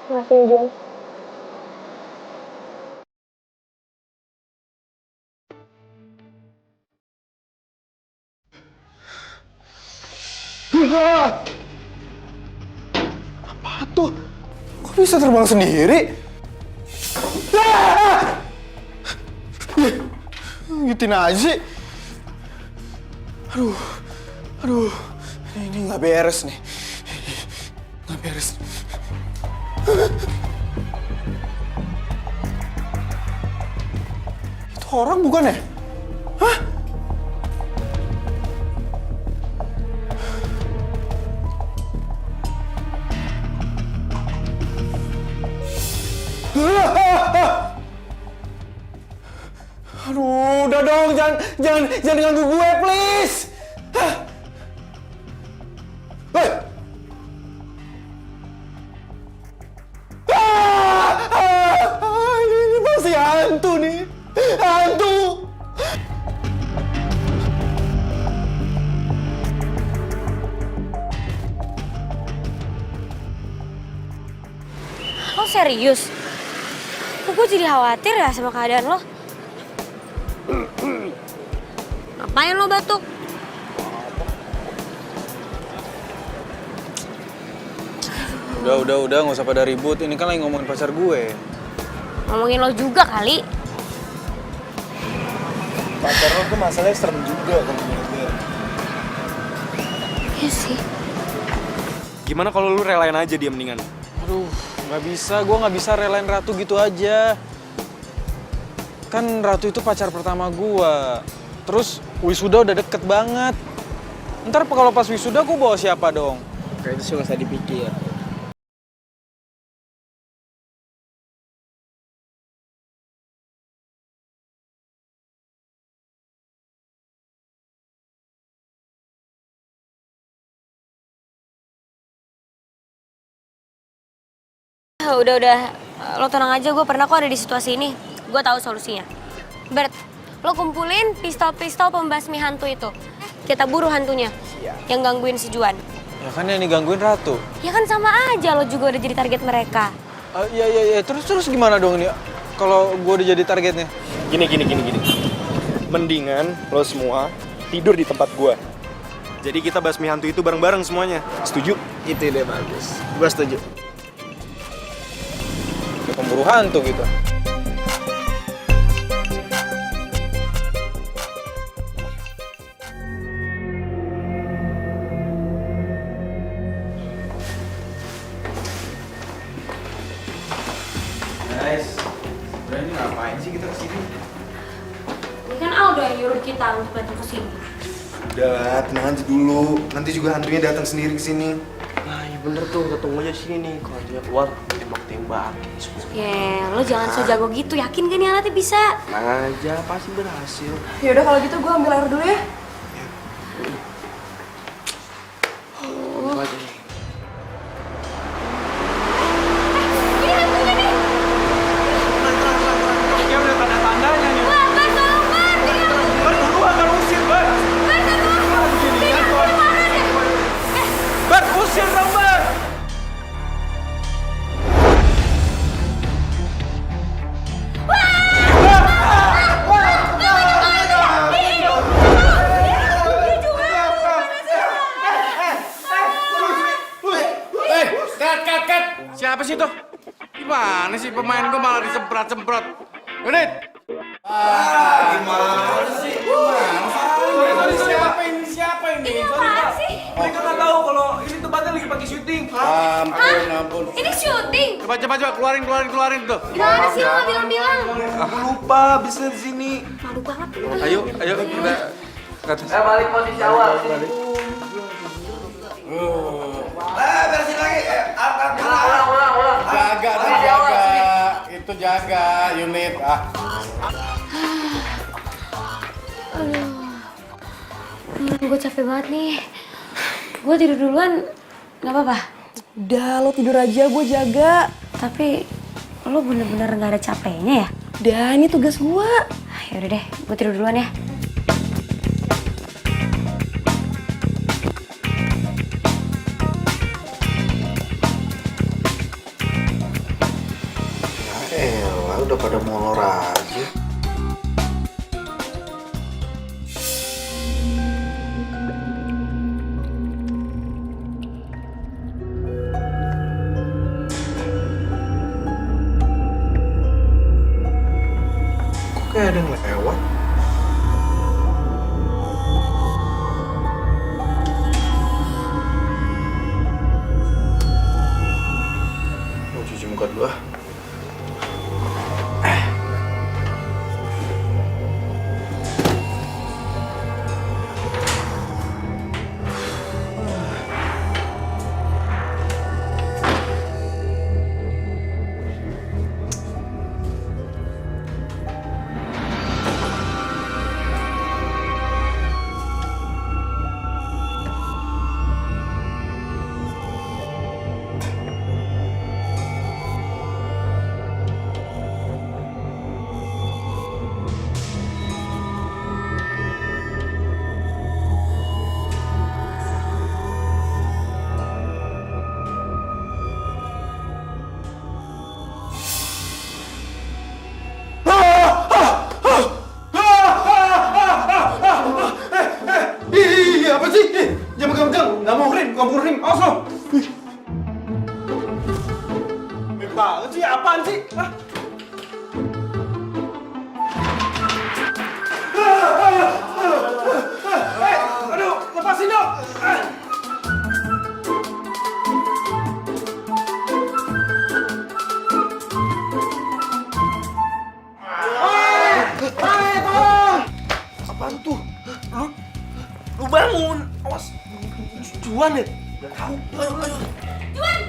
Makasih, Juan. Apa tuh? Kok bisa terbang sendiri? Gituin aja sih. Aduh, ini nggak beres nih. Nggak beres. Itu orang bukan ya? Hah? Aduh, udah dong, jangan ganggu gue, please. Hah? Hei! Ini pasti hantu nih, hantu. Lo serius? Kok gue jadi khawatir ya sama keadaan lo? Ngapain lo batuk? Udah, nggak usah pada ribut. Ini kan lagi ngomongin pacar gue. Ngomongin lo juga kali. Pacar lo tuh masalahnya serem juga kalau menurut gue. Iya sih. Gimana kalau lu relain aja dia mendingan? Aduh, nggak bisa. Gue nggak bisa relain Ratu gitu aja. Kan Ratu itu pacar pertama gue. Terus wisuda udah deket banget. Ntar kalau pas wisuda gue bawa siapa dong? Kayak itu sih nggak usah dipikir. Udah, lo tenang aja, gue pernah kok ada di situasi ini. Gue tahu solusinya. Bert, lo kumpulin pistol-pistol pembasmi hantu itu. Kita buru hantunya. Yang gangguin si Juan. Ya kan yang digangguin Ratu. Ya kan sama aja, lo juga udah jadi target mereka. Iya. Terus gimana dong ini? kalau gue udah jadi targetnya? Gini. Mendingan lo semua tidur di tempat gua. Jadi kita basmi hantu itu bareng-bareng semuanya. Setuju? Itu ide bagus. Gue setuju. Kayak pemburu hantu gitu. Guys, sebenarnya ini ngapain sih kita kesini? Ini kan Aldo yang nyuruh kita untuk datang ke sini. Udah, tenang aja dulu. Nanti juga hantunya datang sendiri ke sini. Nah, ya bener tuh, kita tunggu aja sini nih. Kalau dia keluar, tembak-tembak. Ya, lo jangan so jago gitu. Yakin kan nih nanti bisa? Tenang aja, pasti berhasil. Yaudah kalau gitu gue ambil air dulu ya. Tunggu aja nih. Dia udah tanda-tandanya nih. Bar, usir dong, Bar! Cut. Siapa sih itu? Gimana sih pemain gue malah disemprot-semprot? Unit! Gimana sih? Siapa ini? Ini apaan sih? Mereka nggak tahu kalau ini tempatnya lagi pakai syuting. Ampun. Ini syuting? Coba, keluarin tuh. Gimana sih lo bilang-bilang? Aku lupa, bisa di sini. Malu banget. Ayo kita ke atas. Balik posisi awal. Beresin lagi. Ulang. Jaga. Itu jaga unit. Gue capek banget nih. Gue tidur duluan, nggak apa-apa? Udah, lo tidur aja, gue jaga. Tapi lo bener-bener nggak ada capeknya ya? Udah, ini tugas gue. Yaudah deh, gue tidur duluan ya. Udah pada molor aja. Kok kayak ada yang lewat? Mau cuci muka dulu ah. Banget sih, apaan sih? Aduh, lepasin dong! Tolong! Apaan tuh? Lu bangun! Awas! Juan ya? Gak tau. Ayo. Juan!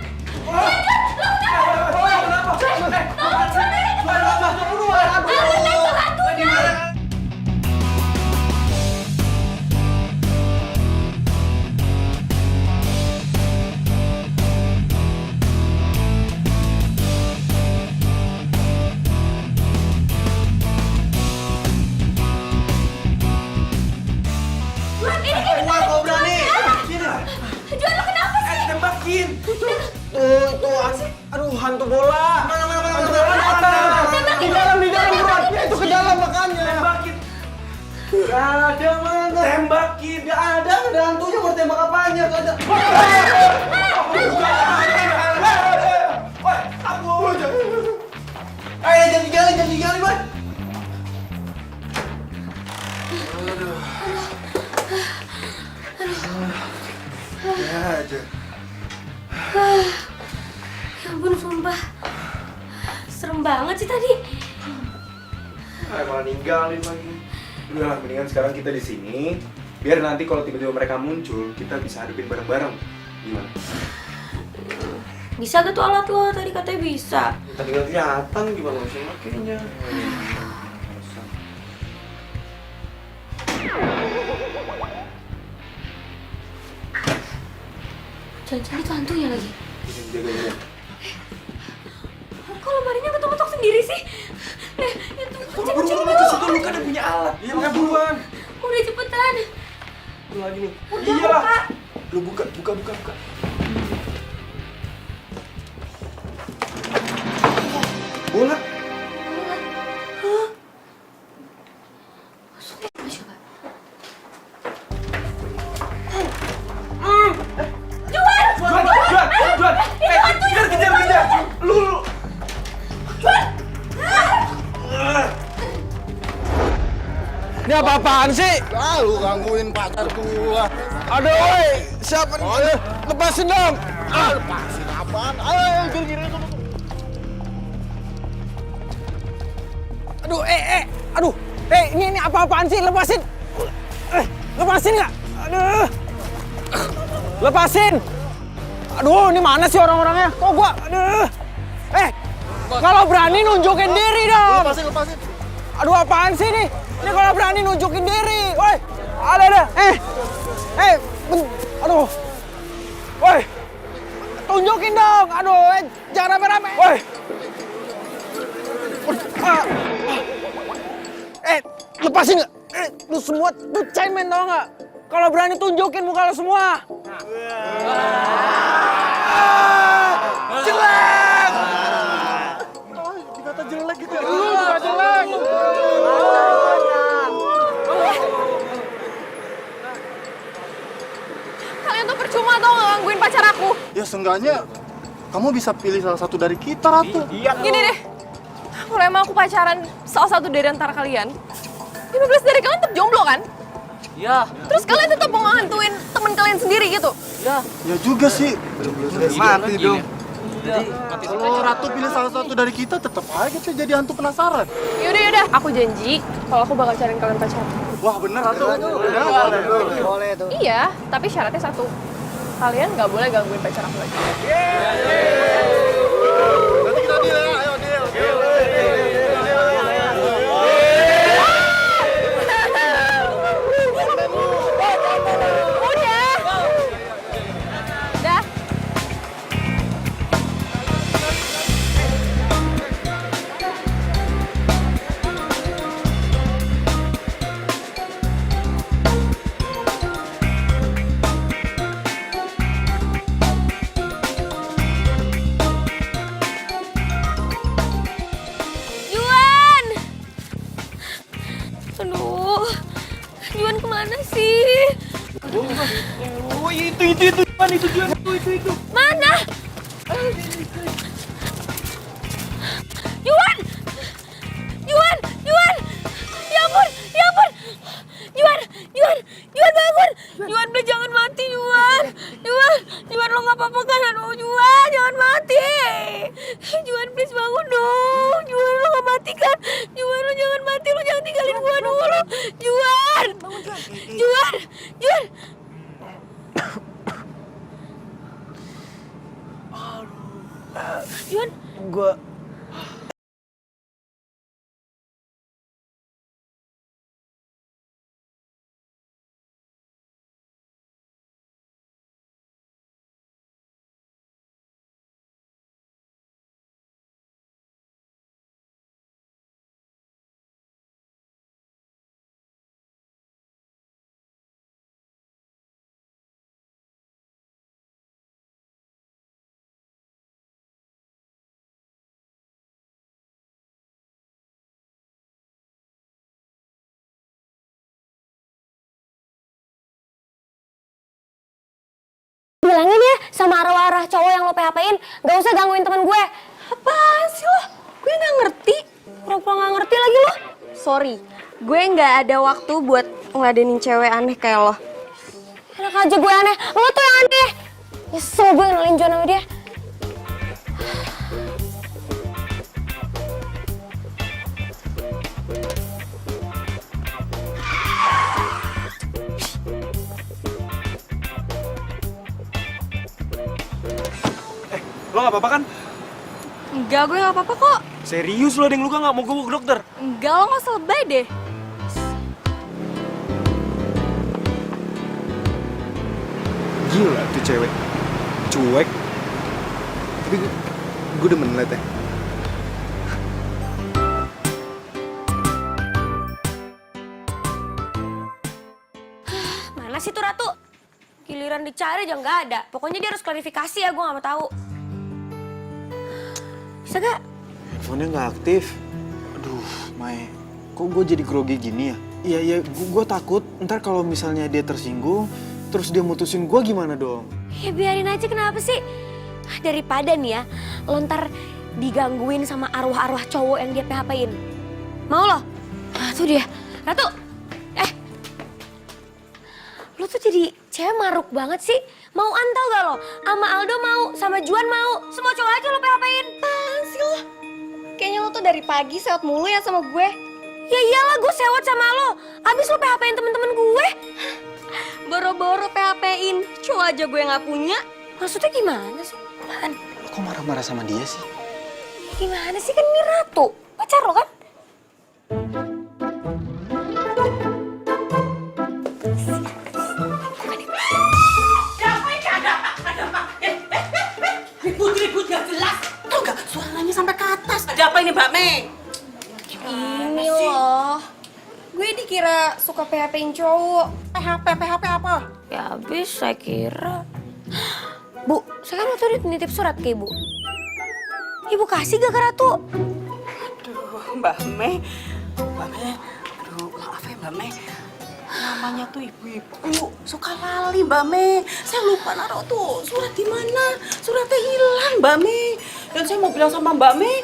Aduh, hantu bola. Hantu bola di atas. Gak ada mana. Tembakin, gak ada hantunya, mau tembak apanya, gak ada. Jangan tinggalin, Boy. Ya ampun, sumpah. Serem banget sih tadi. Malah ninggalin lagi. Udah lah, mendingan sekarang kita di sini. Biar nanti kalau tiba-tiba mereka muncul, kita bisa hadapin bareng-bareng. Gimana? Bisa gak tuh alat lo? Tadi katanya bisa. Tadi gak kelihatan, gimana bisa makainya? Jangan-jangan itu hantunya lagi. Jaga-jaga. Kok lemarinya ketok-ketok sendiri sih? Itu kecil-kecil Buru-buru ke situ, lu kan udah punya alat. Iya, makanya buruan. Udah cepetan. Lu lagi nih. Udah Iya lah. buka. Lu buka. Bola. Juan. Kejar. Lu. Ini apa-apaan sih? Lu gangguin pacar gua. Aduh, woi, siapa nih? Lepasin dong. Lepasin apaan? Ayo, gini. Aduh, ini apa-apaan sih? Lepasin. Lepasin nggak? Aduh. Lepasin. Aduh, ini mana sih orang-orangnya? Kok gua? Aduh. Kalau berani nunjukin diri dong. Lepasin. Aduh, apaan sih nih? Ini kalau berani nunjukin diri. Woi, ada. Aduh. Woi. Tunjukin dong. Aduh, jangan rame-rame. Woi. Lepasin nggak? Lu semua tuh cemen tau nggak? Kalau berani tunjukin muka lu semua. Jelek! Dikata jelek gitu ya. Lu juga jelek. Kalian tuh percuma tau nggak gangguin pacar aku. Ya seenggaknya kamu bisa pilih salah satu dari kita, Ratu. Gini deh, kalau emang aku pacaran salah satu dari antara kalian, 15 dari kalian tetap jomblo kan? Iya. Terus kalian tetap mau ngehantuin temen kalian sendiri gitu? Ya juga sih. Mati dong. Kalau Ratu pilih salah satu dari kita, tetap aja kita jadi hantu penasaran. Yaudah, aku janji kalau aku bakal cariin kalian pacar. Wah bener Ratu. Boleh tuh. Iya, tapi syaratnya satu. Kalian nggak boleh gangguin pacar aku lagi. Nanti kita deal ya, ayo deal. Udah. Juan! Aduh, Juan kemana sih? Oh, itu Mana? Juan! Ya ampun! Juan bangun! Juan, please jangan mati, Juan, lo nggak apa-apa kan? Aduh, Juan, jangan mati. Juan, please bangun dong. Juan, lo nggak mati kan? Juan, lo jangan mati, lo jangan tinggalin gua dulu. Juan! sama arwah-arwah cowok yang lo PHP-in. Gak usah gangguin teman gue. Apaan sih lo? Gue nggak ngerti. Pura-pura gak ngerti lagi lo. Sorry, gue nggak ada waktu buat ngeladenin cewek aneh kayak lo. Enak aja gue aneh, lo tuh yang aneh. Nyesel gue kenalin Juan sama dia. Lo gak apa-apa kan? Enggak, gue nggak apa-apa kok. Serius lo ada yang luka nggak? Mau gue bawa ke dokter? Enggak, lo nggak usah lebay deh. Gila tuh cewek. Cuek. Tapi gue demen liatnya. Mana sih tuh Ratu? Giliran dicari aja nggak ada. Pokoknya dia harus klarifikasi ya, gue nggak mau tahu. Bisa gak? Handphonenya nggak aktif. Aduh, Mai, kok gue jadi grogi gini ya? Iya, gue takut ntar kalau misalnya dia tersinggung, terus dia mutusin gue gimana dong? Ya biarin aja, kenapa sih? Daripada nih ya, lo ntar digangguin sama arwah-arwah cowok yang dia PHP-in. Mau lo? Nah, tuh dia. Ratu! Lo tuh jadi cewek maruk banget sih. Mau antau gak lo? Sama Aldo mau, sama Juan mau. Semua cowok aja lo PHP-in. Apaan sih lo? Kayaknya lo tuh dari pagi sewot mulu ya sama gue. Ya iyalah, gue sewot sama lo. Abis lo PHP-in temen-temen gue. Boro-boro PHP-in, cowok aja gue nggak punya. Maksudnya gimana sih? Apaan? Lo kok marah-marah sama dia sih? Gimana sih, kan ini Ratu, pacar lo kan? Ribut gak jelas. Tau gak suaranya sampai ke atas. Ada apa ini Mbak Mei? Ini loh, gue dikira suka PHP-in cowok. PHP apa? Ya abis saya kira. Bu, saya kan waktu itu nitip surat ke ibu. Ibu kasih gak ke Ratu? Aduh Mbak Mei. Aduh maaf ya Mbak Mei. Namanya tuh ibu-ibu suka lali Mbak Mei. Saya lupa naruh tuh surat di mana. Suratnya hilang Mbak Mei. Dan saya mau bilang sama Mbak Mei,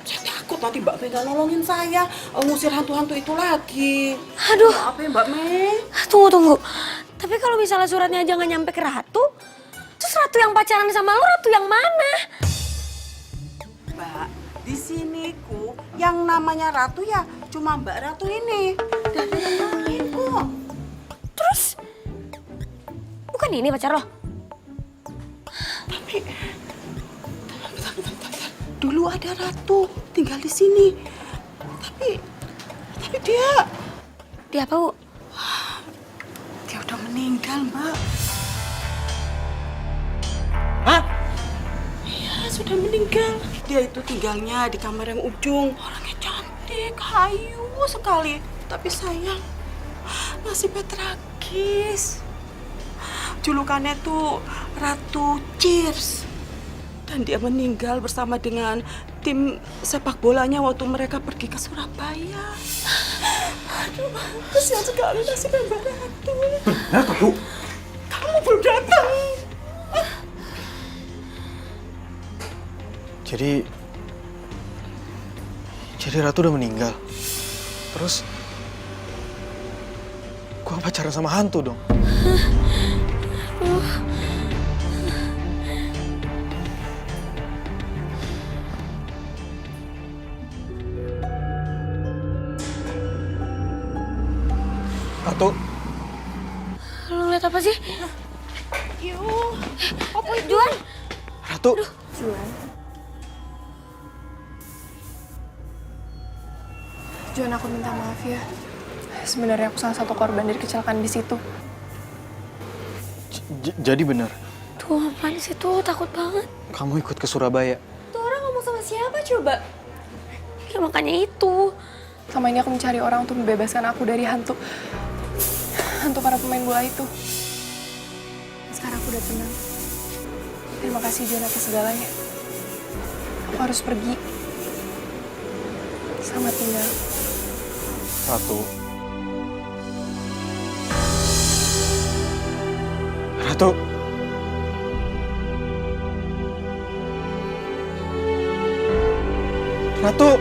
saya takut nanti Mbak Mei gak nolongin saya ngusir hantu-hantu itu lagi. Aduh. Maaf ya Mbak Mei. Tunggu. Tapi kalau misalnya suratnya aja gak nyampe ke Ratu, terus Ratu yang pacaran sama lo, Ratu yang mana? Mbak, di sini ku yang namanya Ratu ya cuma Mbak Ratu ini. Dan ada yang lain kok. Terus, bukan ini pacar lo? Tapi, bentar. Dulu ada Ratu tinggal di sini. Tapi dia... Dia apa, Bu? Dia udah meninggal, Mbak. Hah? Iya, sudah meninggal. Dia itu tinggalnya di kamar yang ujung. Orangnya cantik, hayu sekali. Tapi sayang, nasibnya tragis. Julukannya tuh Ratu Cheers. Dan dia meninggal bersama dengan tim sepak bolanya waktu mereka pergi ke Surabaya. Aduh, kasihan sekali nasibnya Mbak Ratu. Benar tuh, Bu? Kamu belum datang. Jadi Ratu udah meninggal. Terus gua pacaran sama hantu dong. Ratu. Lo ngeliat apa sih? Yuh, Apa Juan? Ratu. Juan. Juan, aku minta maaf ya. Sebenarnya aku salah satu korban dari kecelakaan di situ. Jadi benar, Tuh, apaan sih tuh? Takut banget. kamu ikut ke Surabaya. Tuh orang ngomong sama siapa coba? Ya makanya itu. Sama ini aku mencari orang untuk membebaskan aku dari hantu para pemain bola itu. Sekarang aku udah tenang. Terima kasih Juan atas segalanya. Aku harus pergi. Selamat tinggal. Ratu. Ratu. Ratu!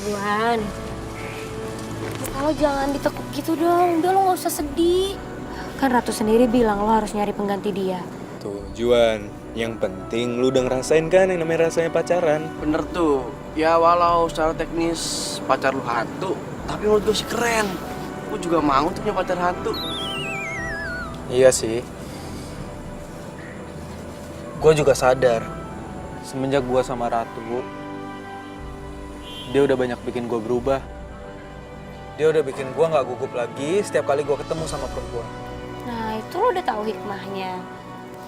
Juan, kalau jangan ditekuk gitu dong. Udah lo gak usah sedih. Kan Ratu sendiri bilang lo harus nyari pengganti dia. Tuh, Juan, yang penting lu udah ngerasain kan yang namanya rasanya pacaran. Bener tuh. Ya walau secara teknis pacar lu hantu, tapi menurut gue sih keren. Gue juga mau tuh punya pacar hantu. Iya sih. Gue juga sadar, semenjak gue sama Ratu, dia udah banyak bikin gue berubah. Dia udah bikin gue gak gugup lagi setiap kali gue ketemu sama perempuan. Nah, itu lo udah tahu hikmahnya.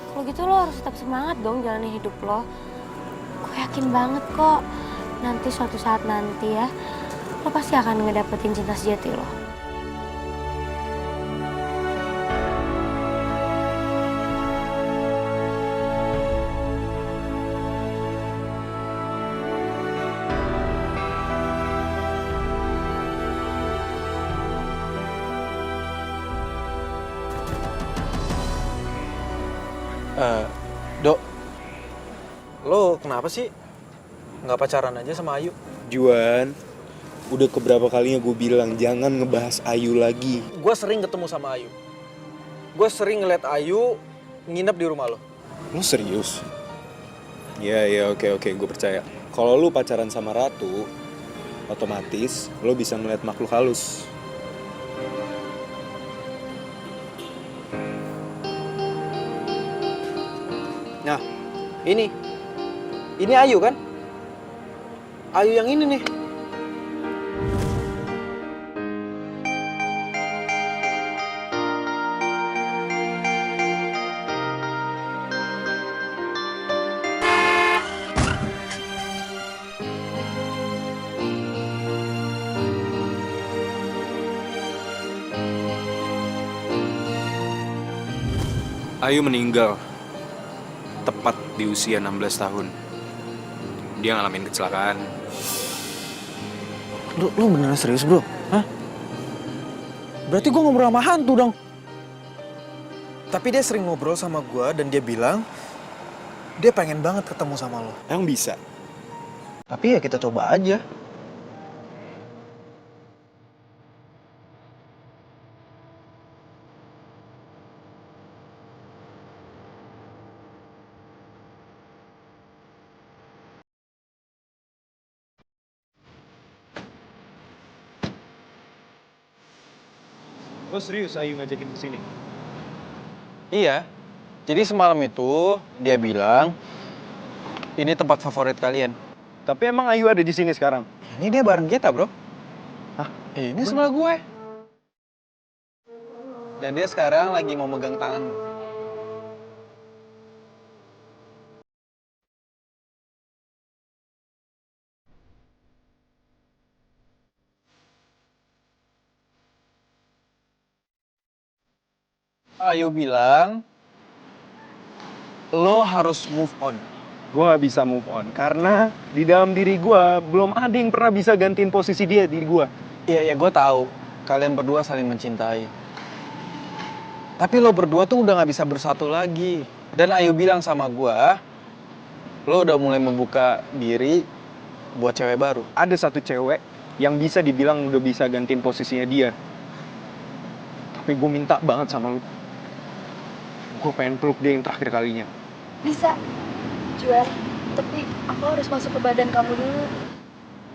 Kalau gitu lo harus tetap semangat dong jalanin hidup lo. Gue yakin banget kok, nanti suatu saat nanti ya, lo pasti akan ngedapetin cinta sejati lo. Dok, lo kenapa sih nggak pacaran aja sama Ayu? Juan, udah keberapa kalinya gue bilang jangan ngebahas Ayu lagi. Gue sering ketemu sama Ayu. Gue sering ngeliat Ayu nginep di rumah lo. Lo serius? Ya, oke, gue percaya. Kalau lu pacaran sama Ratu, otomatis lo bisa ngeliat makhluk halus. Nah, ini Ayu kan? Ayu yang ini nih. Ayu meninggal tepat di usia 16 tahun. Dia ngalamin kecelakaan. Lu beneran serius, bro? Hah? Berarti gue ngobrol sama hantu dong. Tapi dia sering ngobrol sama gue dan dia bilang dia pengen banget ketemu sama lo. Emang bisa? Tapi ya kita coba aja. Lo serius Ayu ngajakin kesini? Iya. Jadi semalam itu dia bilang ini tempat favorit kalian. Tapi emang Ayu ada di sini sekarang? Ini dia bareng kita, bro. Hah? Ini sebelah gue. Dan dia sekarang lagi mau megang tangan. Ayu bilang lo harus move on. Gue gak bisa move on karena di dalam diri gue belum ada yang pernah bisa gantiin posisi dia di gue. Iya, gue tahu. Kalian berdua saling mencintai. Tapi lo berdua tuh udah gak bisa bersatu lagi. Dan Ayu bilang sama gue, lo udah mulai membuka diri buat cewek baru. Ada satu cewek yang bisa dibilang udah bisa gantiin posisinya dia. Tapi gue minta banget sama lo. Gue pengen peluk dia yang terakhir kalinya. Bisa, Juan. Tapi aku harus masuk ke badan kamu dulu.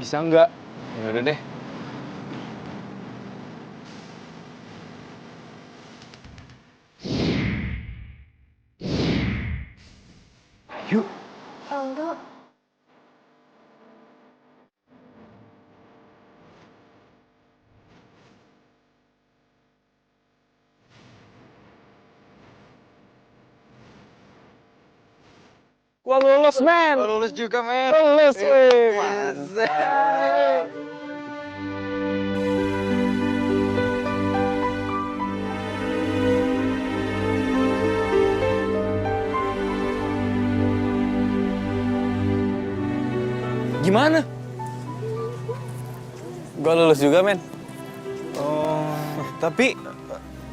Bisa nggak? Ya udah deh. Yuk. Aldo. Gua lulus, men. Gua lulus juga, men. Lulus, weh. Mantap. Gimana? Gua lulus juga, men. Oh, tapi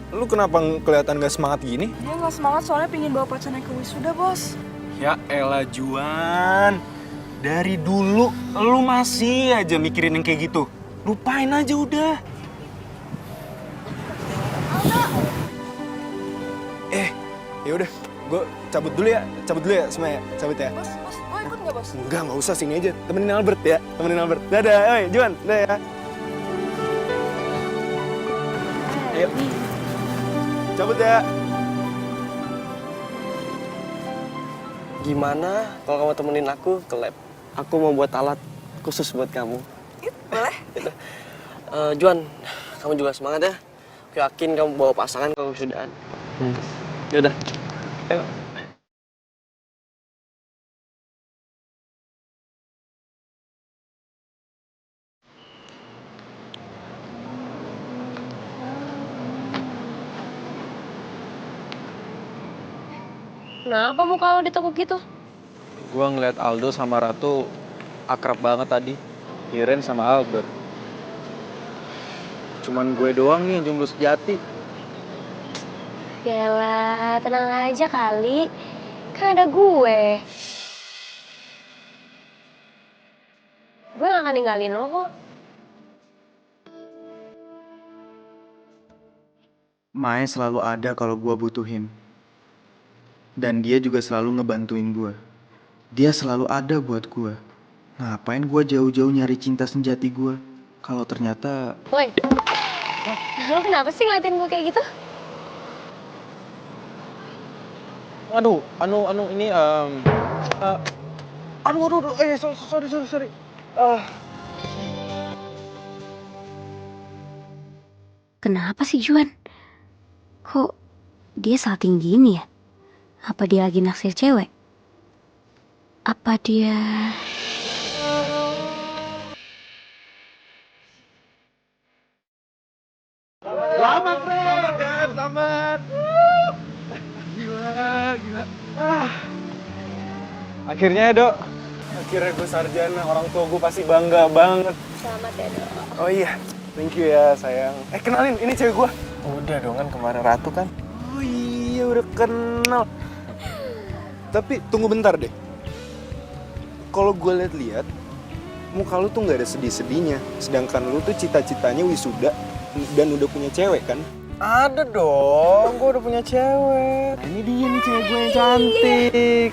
lu kenapa kelihatan gak semangat gini? Dia nggak semangat soalnya pingin bawa pacarnya ke wisuda, bos. Ya elah Juan, dari dulu lu masih aja mikirin yang kayak gitu. Lupain aja udah. Ya udah, gue cabut dulu ya semua ya, cabut ya. Bos, gue ikut nggak bos? Enggak usah, sini aja, temenin Albert ya, temenin Albert. Dadah, oi Juan, dadah ya. Ayo, cabut ya. Gimana kalau kamu temenin aku ke lab? Aku mau buat alat khusus buat kamu. Boleh. Gitu. Juan, kamu juga semangat ya. Aku yakin kamu bawa pasangan kalau kesudahan. Yaudah. Ayo. Kenapa muka lo ditekuk gitu? Gua ngeliat Aldo sama Ratu akrab banget tadi. Kirain sama Albert. Cuman gue doang nih yang jomblo sejati. Yalah, tenang aja kali. Kan ada gue. Gue gak akan ninggalin lo kok. Mae selalu ada kalau gue butuhin. Dan dia juga selalu ngebantuin gue. Dia selalu ada buat gue. Ngapain gue jauh-jauh nyari cinta sejati gue? Kalau ternyata... Woi, lo kenapa sih ngeliatin gue kayak gitu? Aduh, ini sorry. Kenapa sih Juan? Kok dia salting gini ya? Apa dia lagi naksir cewek? Apa dia... Selamat, Fred! Selamat! Gila. Akhirnya ya, Dok. Akhirnya gue sarjana, orang tua gue pasti bangga banget. Selamat ya dok. Oh iya, thank you ya sayang. Kenalin, ini cewek gue. Udah dong kan kemarin Ratu kan. Oh iya, udah kenal. Tapi tunggu bentar deh. Kalau gue lihat-lihat, muka lu tuh nggak ada sedih-sedihnya. Sedangkan lu tuh cita-citanya wisuda dan udah punya cewek kan? Ada dong, gue udah punya cewek. Nah, ini dia nih cewek gue yang cantik.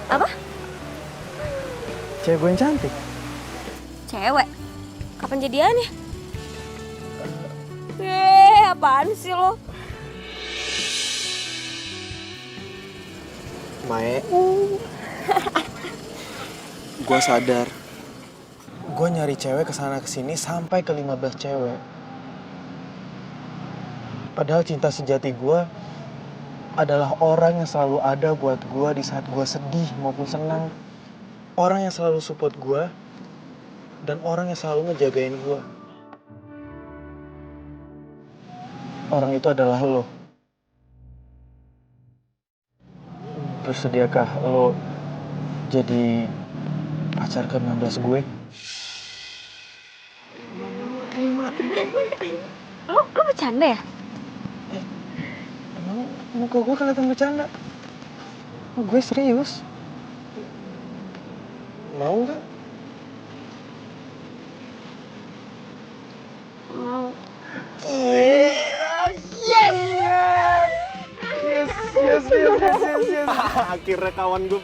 Apa? Cewek gue yang cantik? Cewek? Kapan jadiannya? Apaan sih lo? Mae, gue sadar. Gue nyari cewek kesana kesini sampai ke 15 cewek. Padahal cinta sejati gue adalah orang yang selalu ada buat gue di saat gue sedih maupun senang. Orang yang selalu support gue dan orang yang selalu ngejagain gue. Orang itu adalah lo. Bersediakah lo jadi pacar ke-16 gue? Lo bercanda ya? Emang muka gue kelihatan bercanda? Oh, gue serius. Mau nggak? Mau. Yes. Akhirnya kawan gue